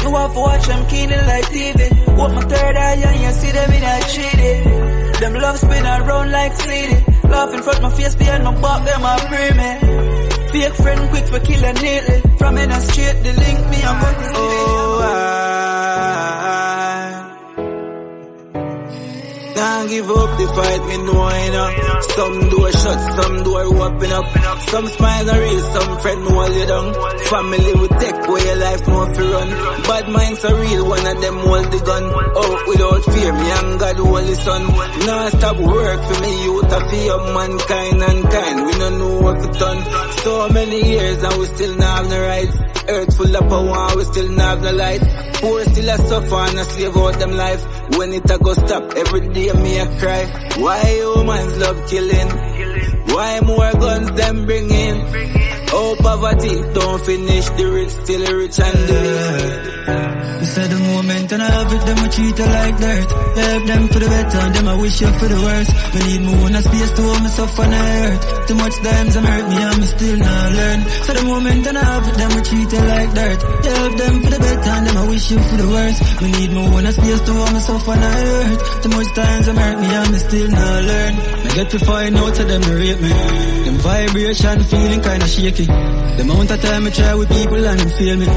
You have to watch them keenly like TV. What my third eye and you see them in a treaty. Them love spin around like sleety. Laugh in front my face behind my back, them a free me. Fake friend quick for killing neatly. From in a street they link me and go to the can't give up the fight, me know enough. Some door shut, some door open up. Some smiles are real, some friend hold you down. Family will take away your life, no fi run. Bad minds are real, one of them hold the gun. Out without fear, me and God hold the sun. Now stop work for me, youth a fear mankind and kind. We don't know what to done. So many years and we still not have no rights. Earth full of power, we still not have no light. Poor still a suffer and a slave out them life. When it a go stop, every day me a cry. Why humans love killing? Why more guns them bring in? Oh, poverty don't finish, the rich still rich and the You said the moment and I have it, them a treat you like dirt. You help them for the better and them I wish you for the worst. We need more in a space to hold myself on the earth. Too much times them hurt me and me still not learn. So the moment and I have it, them a treat you like dirt. You help them for the better and them I wish you for the worst. We need more in a space to hold myself on the earth. Too much times them hurt me and me still not learn. I get to find out to them to rate me. Them vibration feeling kinda shaky. The amount of time I try with people and them feel me.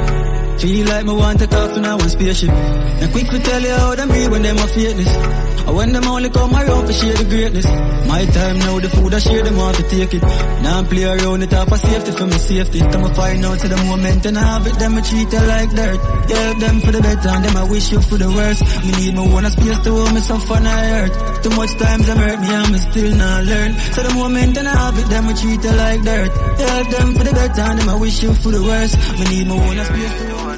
Feel like me want to take off in a one spaceship. And quick to tell you how them be when them a fakeness. And when them only come around to share the greatness. My time now, the food I share them want to take it. Now I play around it off for safety for my safety. Come and find out to the moment and I have it, them a treat you like dirt. You help them for the better and them I wish you for the worst. Me need me one space to hold myself on the earth. Too much times them hurt me and me still not learn. So the moment and I have it, them a treat you like dirt. You help them for the better and them I wish you for the worst. Me need me one space to hold.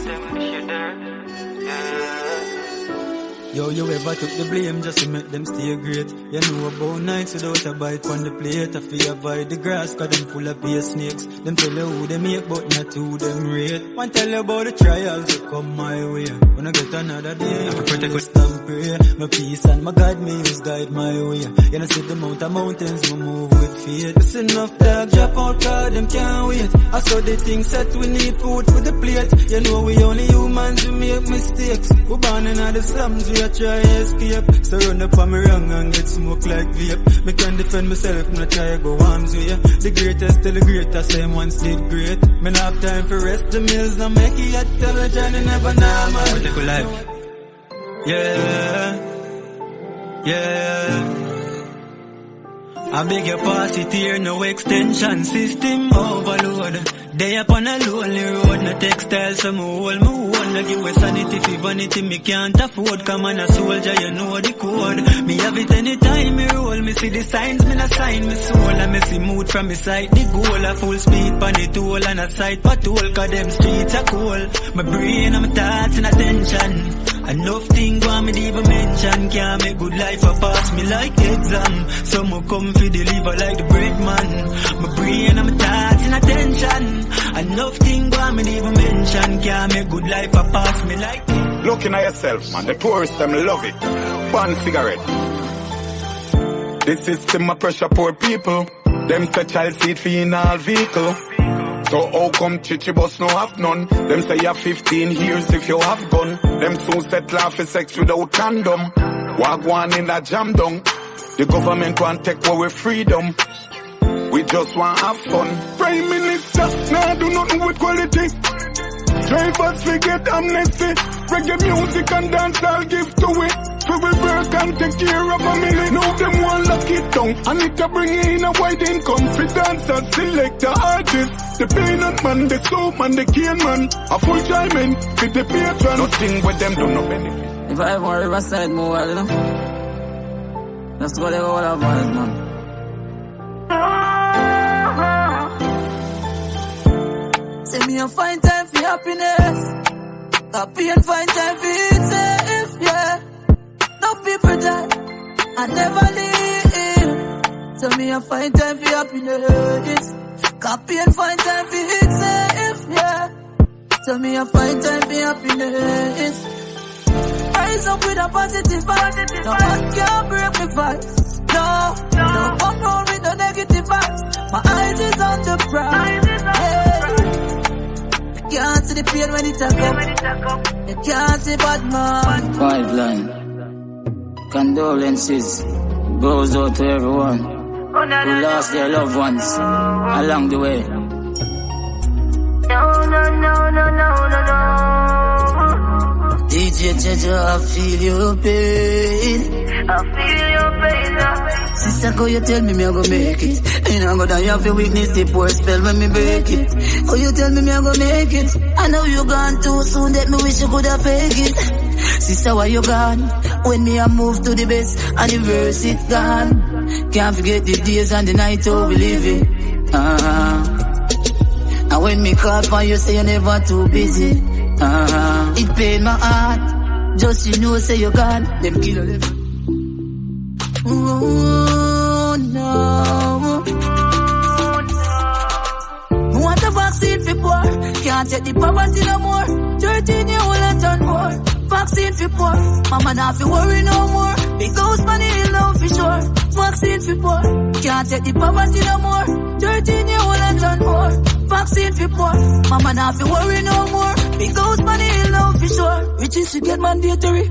Yo, you ever took the blame just to make them stay great? You know about nights without a bite on the plate. I feel avoid the grass cause them full of beer snakes. Them tell you who they make but not who them rate. One tell you about the trials that come my way. When I get another day, I protect with stand prayer. My peace and my God may use guide my way. You know see the mountains we move with faith. It's enough dog drop out cause them can't wait. I saw the things that we need food for the plate. You know we only humans who make mistakes. We born in the slums, we try escape. So run up on me wrong and get smoke like vape. Me can defend myself, me not try go arms with ya. The greatest still the greatest, same ones did great. Me not have time for rest the meals, no make it yet. Tell a journey never normal. We take a life. Yeah. Yeah. I beg you pass it here, no extension system overload. They up on a lonely road, no textile, so me hold. No give a sanity for vanity, me can't afford. Come on a soldier, you know the code. Me have it anytime me roll, me see the signs, me not sign me soul. I me see mood from me side, the goal. A full speed pan the toll and a side patrol, cause them streets are cold. My brain and my thoughts and attention. Enough things want me to even mention. Can't make good life a pass me like exam. Some will come for deliver like the bread man. My brain and my thoughts and attention. Enough things want me to even mention. Can't make good life a pass me like. Looking at yourself, man. The tourists them love it. One cigarette. The system a pressure poor people. Them say child seat for in all vehicle. So how come chichi bus no have none? Them say you have 15 years if you have gun. Them soon settle for sex without condom. Walk one in a jam down. The government want take away freedom. We just want have fun. Prime Minister, nah do nothing with quality. Drivers forget amnesty. Reggae music and dance I'll give to it. So we work and take care of family. Now them want lock it down. I need to bring in a wide income for dancers, select the artist. The peanut man, the soap man, the cane man. A full diamond with the patron. Nothing with them do no benefit. If I ever on Riverside more, you know. That's what they all have, man. Say me a find time for happiness. Happy and find time for it safe, yeah. No people die, I never leave. So me a find time for happiness. Copy and find time for it safe, yeah. So me a find time for happiness. Rise up with a positive vibe. No one can break me vibes. No, don't come round with no negative vibes. My eyes is on the prize. You can't see the pain when it a come. You can't see bad man. Five line. Condolences goes out to everyone who lost their loved ones along the way. No. DJ Jaja, I feel your pain. I feel your pain now. Sister, go you tell me I go make it. And I go down, you have to witness the poor spell when me break it. Oh, you tell me I go make it. I know you gone too soon, that me wish you could have fake it. Sister, why you gone? When me I move to the best, and the verse it gone. Can't forget the days and the night how we live it. And when me call for you, say you're never too busy. It pain my heart. Just you know, say you gone. Them killer them. Oh no. Want a vaccine for poor. Can't take the poverty no more. 13 year old and turn more. Vaccine for poor. Mama not fi worry no more. Big house money in love for sure. Vaccine for poor. Can't take the poverty no more. 13 year old and turn more. Vaccine for poor. Mama not fi worry no more. Big house money in love for sure. Riches to get mandatory.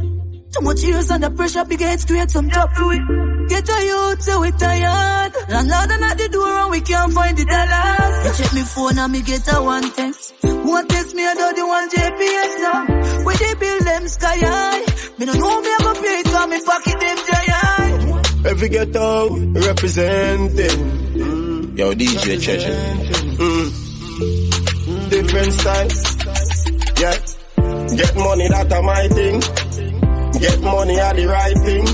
Too much years under pressure, big heads create some job for it. Get a youth, so we tired. Landlord and at the door and we can't find the dollars. You check me phone and me get a one text. One text me, I do the one JPS now. Where they build them sky high. Me don't know me, I go pay it, cause me pocket them giant. Every ghetto representing. Yo, DJ Cheche. Different styles. Yeah. Get money, that's my thing. Get money are the right thing.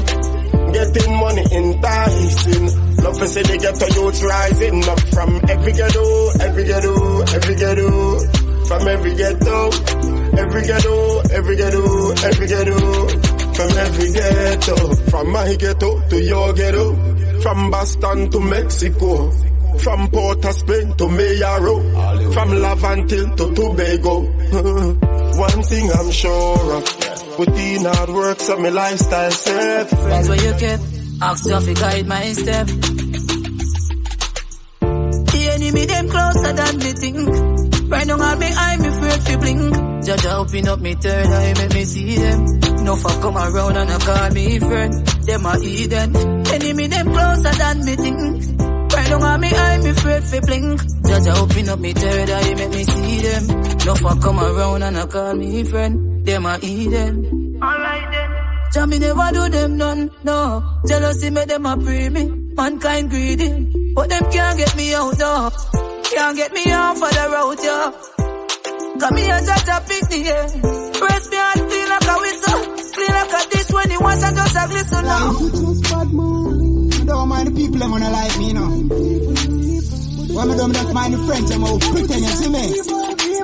Getting money enticing. Love to see the ghetto youths rising up from every ghetto. From every ghetto. From every ghetto. From my ghetto to your ghetto. From Boston to Mexico. From Port of Spain to Mayaro. From Lavantil to Tobago. One thing I'm sure of. Put in hard work so my lifestyle safe. That's where you kept. Ask you to guide my step. The enemy them closer than me think. Right now on me eye me afraid to blink. Jaja open up me third eye, make me see them. No fuck come around and I call me friend. Them a Eden. Enemy them closer than me think. Right now on me eye me afraid to blink. Jaja open up me third eye, make me see them. No fuck come around and I call me friend. Them a Eden. Alright then. Jah me never do them none, no. Jealousy make them a pray me. Mankind greedy, but them can't get me out though. Can't get me off of the road, yo. Come here, just a picnic, yeah. Press me and clean like a whistle. Clean like a dish when you want, I just a glisten now. Don't mind the people that wanna like me, no. When I don't mind the friends, I'm all pretend you see me.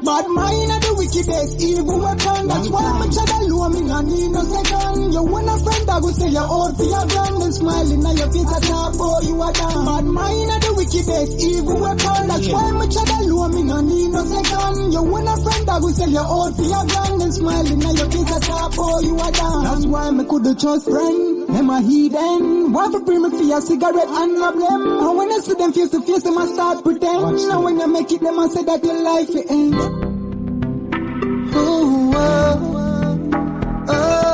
But mine are the wickedest evil weapon. That's why I'm a child alone, me and need no second. You want a friend that will say you're old for your grand and smiling at your face at top, boy, you are down. But mine are the wickedest evil weapon. That's why I'm a child alone, me and need no second. You want a friend that will say you're old for your grand and smiling at your face at top, boy, you are down. That's why I couldn't trust friend. Them a heathen. Want to bring me for a cigarette and rob them. And when I see them face to face, them I start pretend. Now when you make it, them I say that your life will end. Ooh, oh, oh, oh,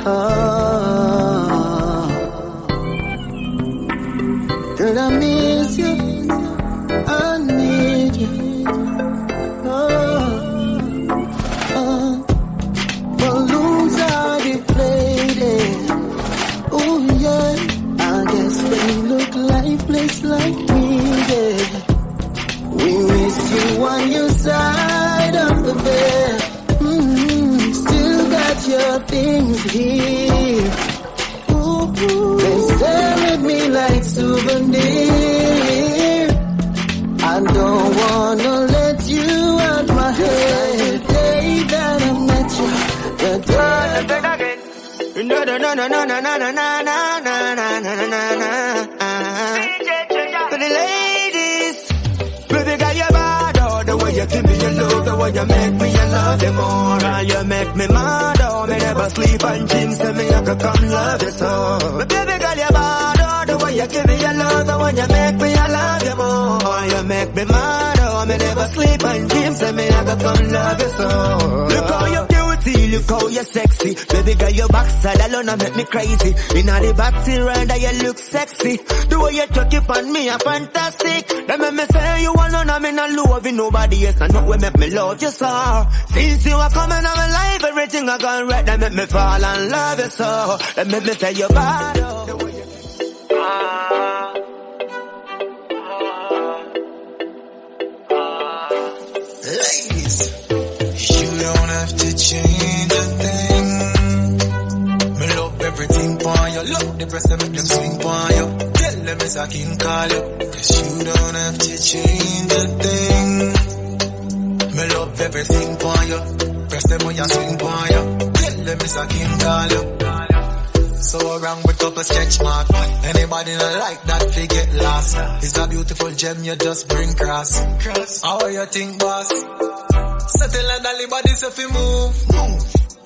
oh. Girl, I miss you. I need you. Oh, oh. Balloons are deflated. Oh yeah, I guess they look lifeless like me, yeah. We miss you on your side of the bed. Still got your things here. Ooh, they stare at me like souvenir. I don't wanna let you out my head. The day that I met you, the day no, no, no, no, no, no, no, no, no, no, no, no, no, no. For the ladies, baby girl, you're bad. Oh, the way you give me your love, the way you make me, I love you more. And you make me mad. Oh, me never sleep and dreams, tell me I could come love you so. But baby girl, you're bad. Oh, the way you give me your love, the way you make me, I love you more. Oh, you make me mad. Oh, me never sleep and dreams, tell me I could come love you so. Look how you look how you're sexy. Baby girl, your backside alone make me crazy. Inna the backseat rider, you look sexy. The way you chuck it on me, are fantastic. Them make me say you alone, I'm in a love with nobody else. And not what make me love you so. Since you are coming out my life, everything I gone right. They make me fall and love you so. They make me say you're bad. Ladies, you don't have to change a thing. Me love everything for you. Love the breast that make them swing for you. Tell them it's a king call you. Cause you don't have to change a thing. Me love everything for you. Press them when you swing for you. Tell them it's a king call you. So around with couple stretch mark. Anybody not like that, they get lost. It's a beautiful gem, you just bring cross. How you think, boss? Settle and all bodies if you move.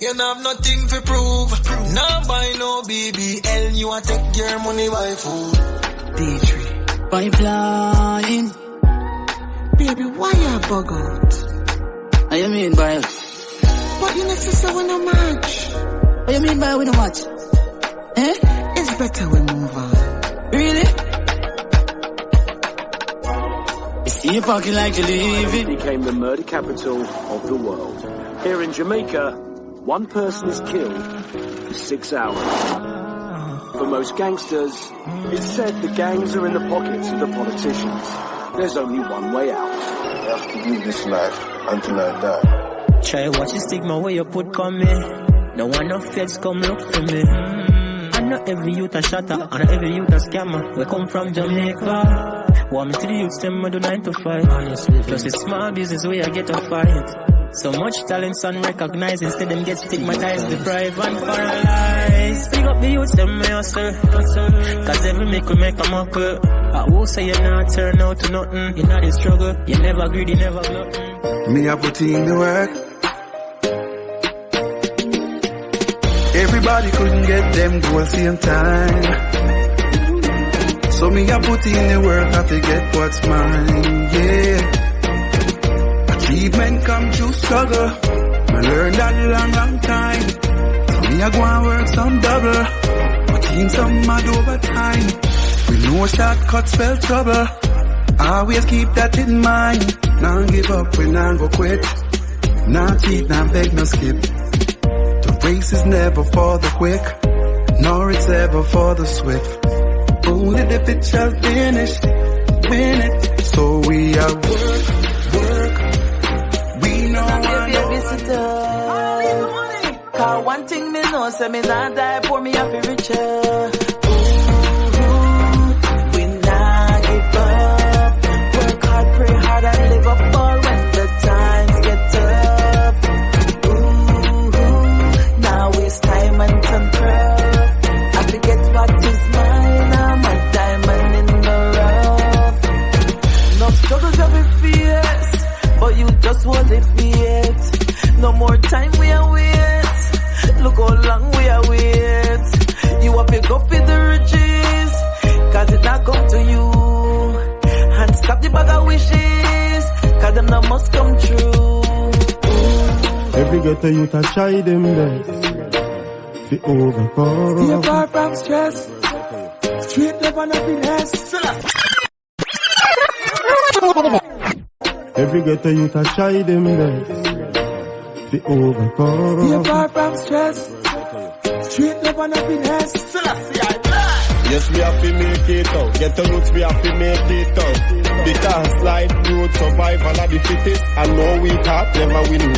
You don't have nothing to prove. Now buy no BBL, you want take your money by food. D3 pipeline. Baby, why you bug out? What you mean by it? But you necessarily we no match. What you mean by we no match? Eh? It's better we move on. Really? You see you parking like you leave it. Became the murder capital of the world. Here in Jamaica, one person is killed in 6 hours. For most gangsters, it's said the gangs are in the pockets of the politicians. There's only one way out. You have to live this life until I die. Try watch the stigma where you put come me. No one of feds come look for me. And not every youth a shatter, and not every youth a scammer. We come from Jamaica. Want me to the youths, them I do 9 to 5. Plus it's small business where I get a fight. So much talents unrecognized, instead them get stigmatized, deprived and paralyzed. Pick up the youths, them may hustle. Cause every make we make a muckle. I will say you not turn out to nothing. You know the struggle, you never greedy, never glutton. Me I put in the work. Everybody couldn't get them goals same time. So me I put in the work, I forget what's mine, yeah. Achievement come through struggle. I learned that long time. So me I go and work some double. My team some mad over time. We know shortcuts spell trouble. Always keep that in mind. Now give up when I go quit. Now cheat, now beg, no skip. The race is never for the quick. nor it's ever for the swift. Only the fit shall finish, win it. So we are work. We know I know. Cause one thing me know, say me not die poor, me happy richer. We not give up. Work hard, pray hard, and live up all when the times get tough. Now waste time and some craft. I forget what is mine, I'm a diamond in the rough. No struggles of it fierce, but you just want it yet. No more time we are wait. Look how long we are wait. You have to go for the riches, cause it not come to you. And stop the bag of wishes, cause them not must come true. Every ghetto youth I try them best to overcome. Stay far from stress, straight up and happiness. Every ghetto youth I try them best to overcome. Stay far from stress, straight up and happiness. Yes, we have to make it out. Get the roots, we have to make it out. Because life, growth, survival are the fittest, and no we can't never win.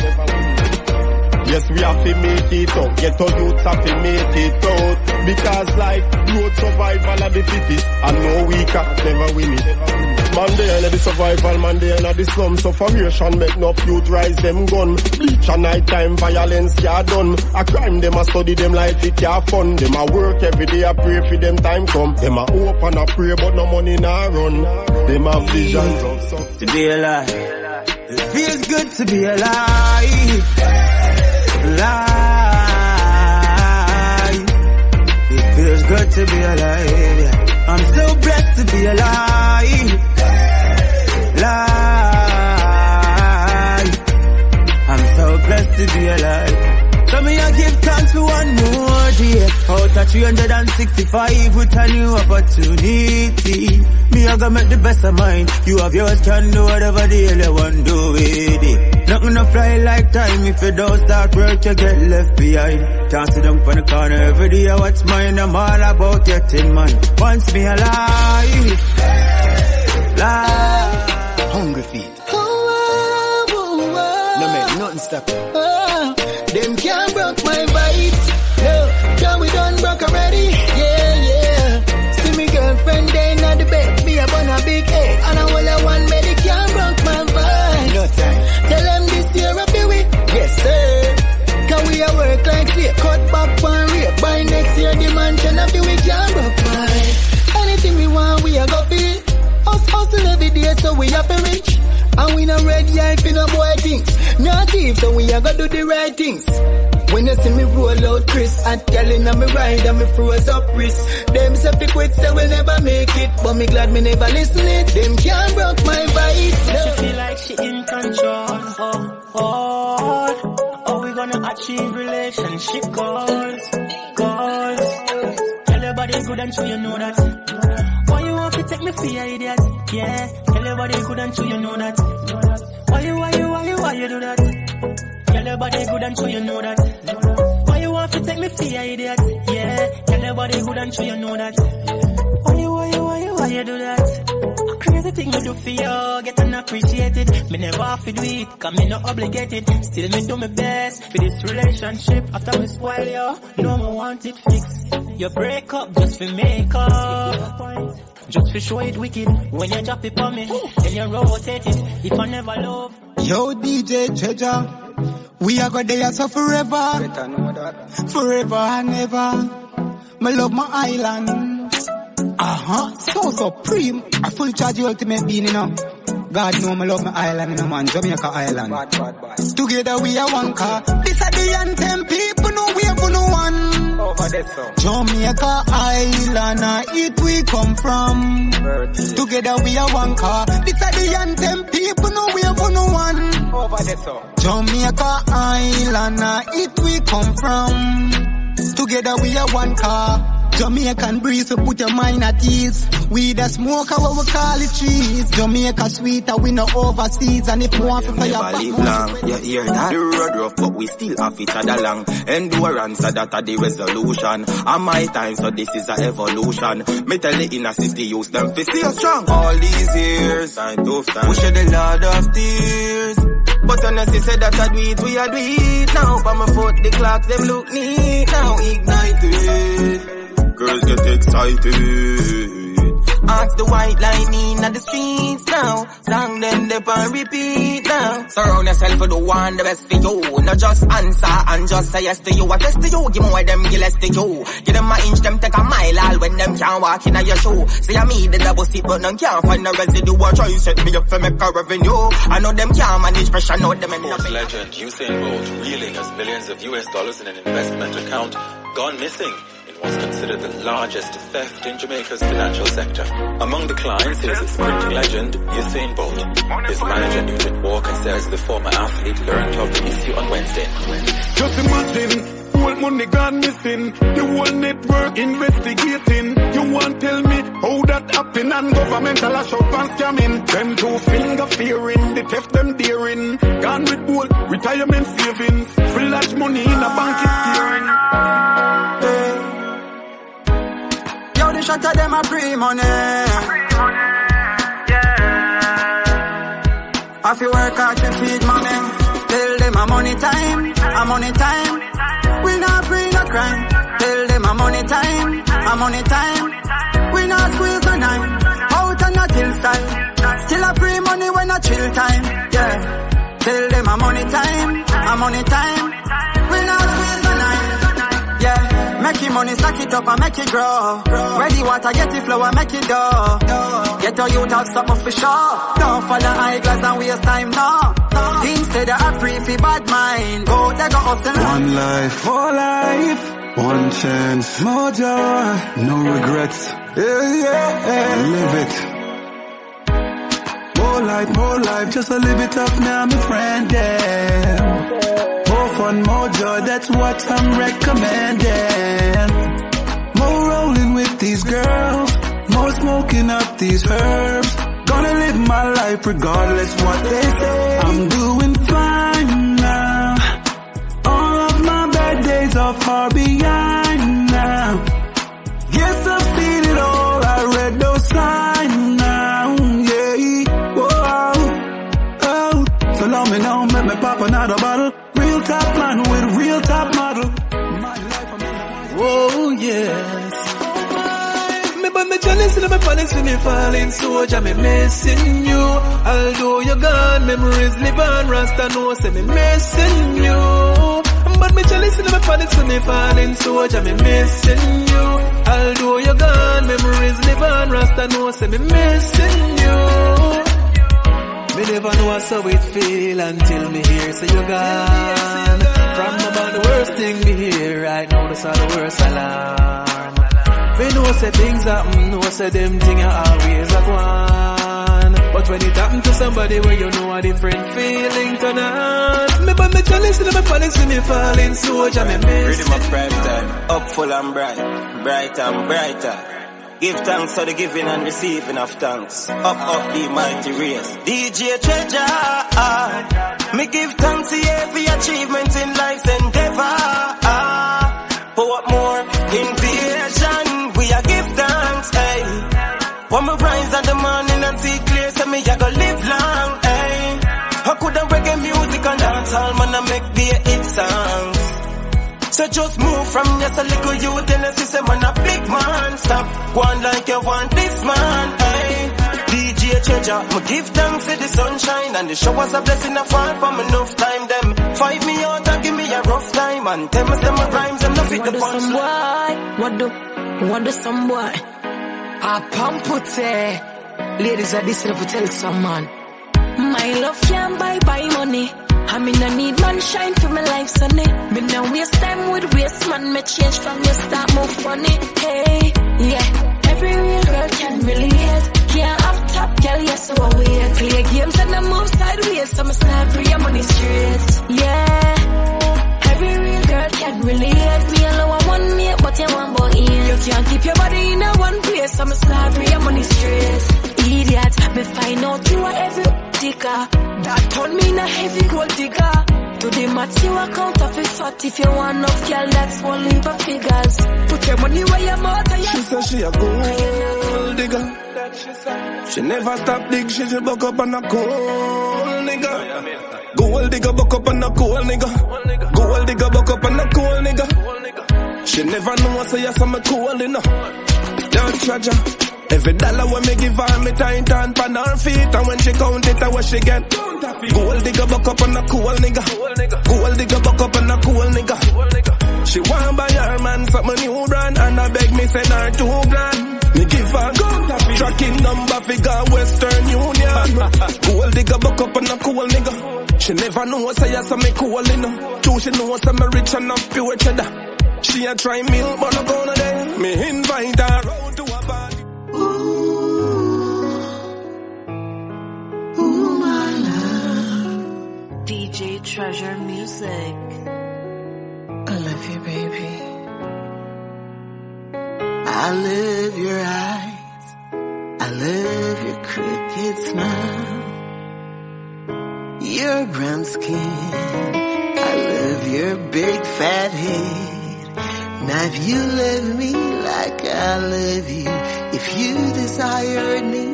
Yes, we have to make it out. Get the roots, have to make it out. Because life, growth, survival are the fittest, and no we can't never win it. Man, they ain't the survival, man, they ain't the slum. Suffocation make no youth rise them gun. Bleach and night time, violence can't done. A crime, them a study them life, it can't fun. Them a work every day, a pray for them time come. Them a hope and a pray, but no money nah run. Them a visions of to be alive. It feels good to be alive. Alive. It feels good to be alive. I'm so blessed to be alive. I'm so blessed to be alive. So me I give thanks for one more day. Out of 365 with a new opportunity. Me I gonna make the best of mine. You have yours, can do whatever the hell you want do with it. Nothing to fly like time. If you don't start work, you get left behind. Can't sit down on the corner every day. I watch mine. I'm all about getting mine. Once me alive, live. Hungry feet. No make nothing stop it. Them can't broke my vibes. No, can we done broke already? Yeah. See me girlfriend there in the bed. Me up on a big egg. And I will have one baby can't broke my vibes. No time. Tell them this year I'll be with. Yes, sir. Can we a work like slave? Cut back one rate. By next year the mansion of the week can't broke mine. Anything we want we a go feel. Us hustle every day so we have to reach. And we no red eye for no boy things. Not thief, so we a go do the right things. When you see me roll out Chris, I'm telling on me ride and me froze up wrist. Them say fi quit, so we'll never make it. But me glad me never listen it. Them can't broke my vibes. She feel like she in control. Oh, we gonna achieve relationship goals. Tell your body good and sure you know that. Why you want to take me for your idiot? Yeah, tell your body good and sure you know that. Why you do that? Tell your body good and sure you know that. Why you want to take me for your idiot? Yeah, tell your body good and sure you know that. Why you do that? Crazy thing me do for you, get unappreciated. Me never have to do it, cause me not obligated. Still me do my best for this relationship. After me spoil you, no more want it fixed. You break up just for make up. Just for show it wicked. When you drop it on me, then you rotate it. If I never love. Yo DJ Treasure, we are gonna there so forever. Forever and ever. Me love my island. So supreme. I full charge the ultimate being, you know. God know me love my island, you know, man. Jamaica Island. Bad. Together we are one car. This are the anthem, people know we have no one. Jamaica Island, it we come from. Together we are one car. This are the anthem, people know we have no one. Jamaica Island, it we come from. Together we are one car. Jamaican breeze to put your mind at ease. We the smoke what we call it trees. Jamaica sweeter, we no overseas. And if more for your never live long, you hear that? The road rough, but we still have each other long. Endurance, so that the resolution. And my time, so this is a evolution. Me tell the inner city, use them to stay strong. All these years, I tough time. We shed a lot of tears. But honestly said that I do it, we are do it. Now, by my foot, the clocks, them look neat. Now, ignited. Girls get excited. Ask the white lightning at the streets now. Song them dip and repeat now. Surround yourself with the one, the best for you. Not just answer and just say yes to you. I test to you, give more them, give less to you. Give them an inch, them take a mile all when them can't walk in your shoe. Say I me the double seat, but none can't find the residue. I try to set me up for make a revenue. I know them can't manage pressure, know them in Sports legend Usain Bolt reeling as millions of US dollars in an investment account gone missing. Was considered the largest theft in Jamaica's financial sector. Among the clients is sprinting legend Usain Bolt. His manager Newton Walker says the former athlete learned of the issue on Wednesday. Just imagine, whole money gone missing, the whole network investigating. You won't tell me how that happen and governmental a shop and scamming. Them two finger fearing, the theft them daring. Gone with whole retirement savings, free large money in a bank is steering. The shot of them a free money. I feel work hard to feed mommy. Tell them a money time, a money time. We not free no crime. Tell them a money time, a money time. We not squeeze no nine. Out and not hillside. Still a free money when a chill time. Yeah. Tell them a money time, a money time. We not squeeze no nine. Yeah. Make your money, stack it up and make it grow. Ready water, get it flow and make it dough. Get your youth have something for sure. Don't follow eyeglass and waste time, no. Instead of a free for bad mind. Go, they go up and one life, more life. One chance, more joy. No regrets. Yeah. Live it. More life, just to live it up now, my friend, yeah. More fun, more joy, that's what I'm recommending. More rolling with these girls, more smoking up these herbs. Gonna live my life regardless what they say. I'm doing fine now. All of my bad days are far behind now. Guess I've seen it all, I read those signs now, yeah. Whoa, oh, so long me now, make me pop another bottle. Real top man with real top model. Oh yes. Me but me jealous and me palace when me falling soldier, me missing you. Although you're gone, memories live on. Rasta know say me missing you. But me jealous and me palace when me falling soldier, me missing you. Although you're gone, memories live on. Rasta know say me missing you. Me never know how it feel until me hear say you're gone. From about the worst thing me hear right now, that's all the worst alarm. Me know say things happen, know say them things are always a gone. But when it happen to somebody where you know a different feeling turn on. Me but me jealous and me panic when me falling soldier, me miss. Ready my prime time, up full and bright, bright and brighter. Give thanks for the giving and receiving of thanks. Up the mighty race. DJ Treasure. Me give thanks to every achievement in life's endeavor. What more? Invasion. We are give thanks, hey. When me rise in the morning and see clear, say me I go live long, hey. I could have reggae music and dance all man I make be a hit songs. So just move from just a little youth and a system and a big man. Stop going like you want this man, hey. DJ Treasure, me give thanks for the sunshine and the showers a blessing a fall from enough time. Them fight me out and give me a rough time and tell me some rhymes and no fit the punchline. What do some boy? I pump put ladies are this to tell some man. My love can't buy money. I mean I need man shine for my life, sonny. Me no waste time with waste man. Me change from your start move funny. Hey, yeah. Every real girl can relate. Can't have top girl, yes so I wait. Play games and I move sideways, so I start free your money straight. Yeah. Every real girl can relate. Me alone I want me, but you want boy in. You can't find out you are every digger. That turn me in a heavy gold digger. To the max you account of it fat. If you want enough girl, that's one leap of figures. Put your money where your mouth and She said she a gold digger. She never stop dig, she just buck up on a cold nigga. Gold digger buck up on a cold nigga. Gold digger buck up on a cold nigga. She never know say yes I'm a cool enough. Don't charge her. Every dollar when me give her, me tight on pan her feet. And when she count it, what she get? Gold digger buck up on a cool nigga. Gold digger buck up on a cool nigga. She want buy her man something new brand, and I beg me send her $2,000. Me give her tracking number figure Western Union. Gold digger buck up on a cool nigga. She never know say yes I'm a cool enough. Too she know I'm a rich and I'm pure cheddar. She a try milk but not gonna there. Me invite her out to a party. Ooh, my love. DJ Treasure Music. I love you, baby. I love your eyes. I love your crooked smile. Your brown skin. I love your big fat head. Now if you love me like I love you, if you desired me,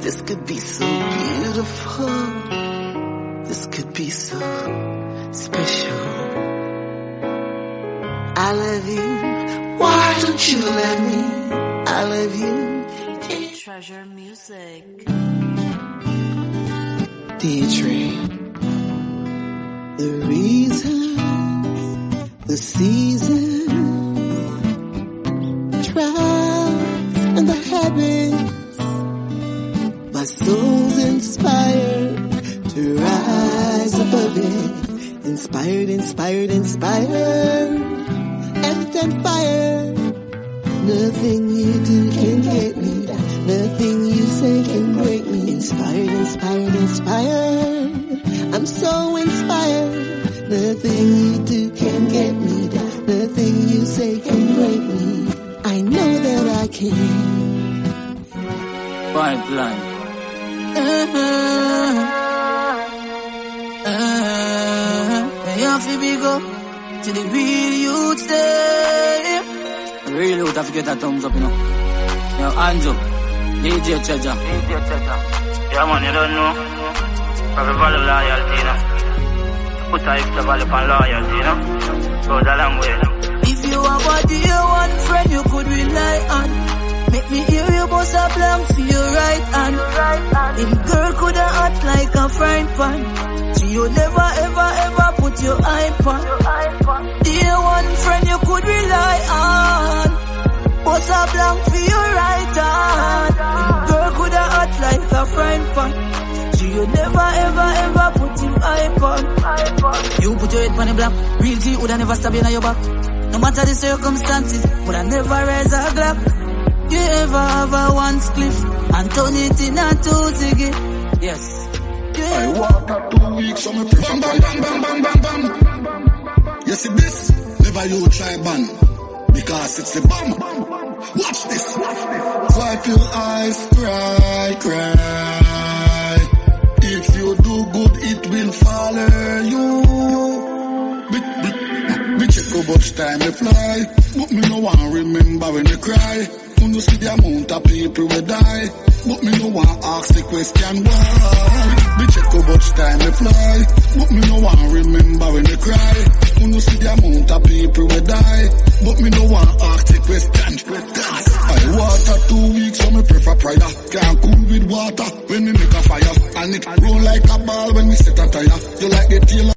this could be so beautiful. This could be so special. I love you. Why don't you let me? I love you. DJ Treasure Music. Deirdre. The reasons, the seasons, trials and the habits. My soul's inspired to rise above it. Inspired, inspired, inspired. And fire. Nothing you do can get me. Nothing you say can break me. Inspired, inspired, inspired. I'm so inspired. Nothing you do can get me. Nothing you say can break me. I know that I can. Point blank. You have to be go to the real youth there. Real youth have to get a thumbs up, you know. Now, Anjo, DJ Treasure. Yeah, man, you don't know. Have a value loyalty, you know. Put a extra value on loyalty, you know. Goes a long way, you know. If you have a dear one friend you could rely on, make me hear you bust a blank for your right hand. Him girl coulda act like a frying pan. So you never ever ever put your eye on. Dear one friend you could rely on, bust a blank for your right hand. Him girl coulda act like a frying pan. So you never ever ever put him eye on. You put your head on the block, real G woulda never stab you in your back. No matter the circumstances, woulda never raise a Glock. You ever have a one spliff and turn it in a two ziggy? Yes. I walk up 2 weeks, so me bam, bam, bam, bam, bam, bam, bam. You see this? Never you try ban, because it's a bomb. Watch this. Wipe your eyes, cry, cry. If you do good, it will follow you. Me check how much time they fly, but me no want remember when they cry. When you see the amount of people will die, but me no want ask the question why. Me check how much time they fly, but me no want remember when they cry. When you see the amount of people will die, but me no want ask the question. I water 2 weeks, so me prefer prayer. Can't cool with water when me make a fire, and it roll like a ball when me set a tire. You like the tail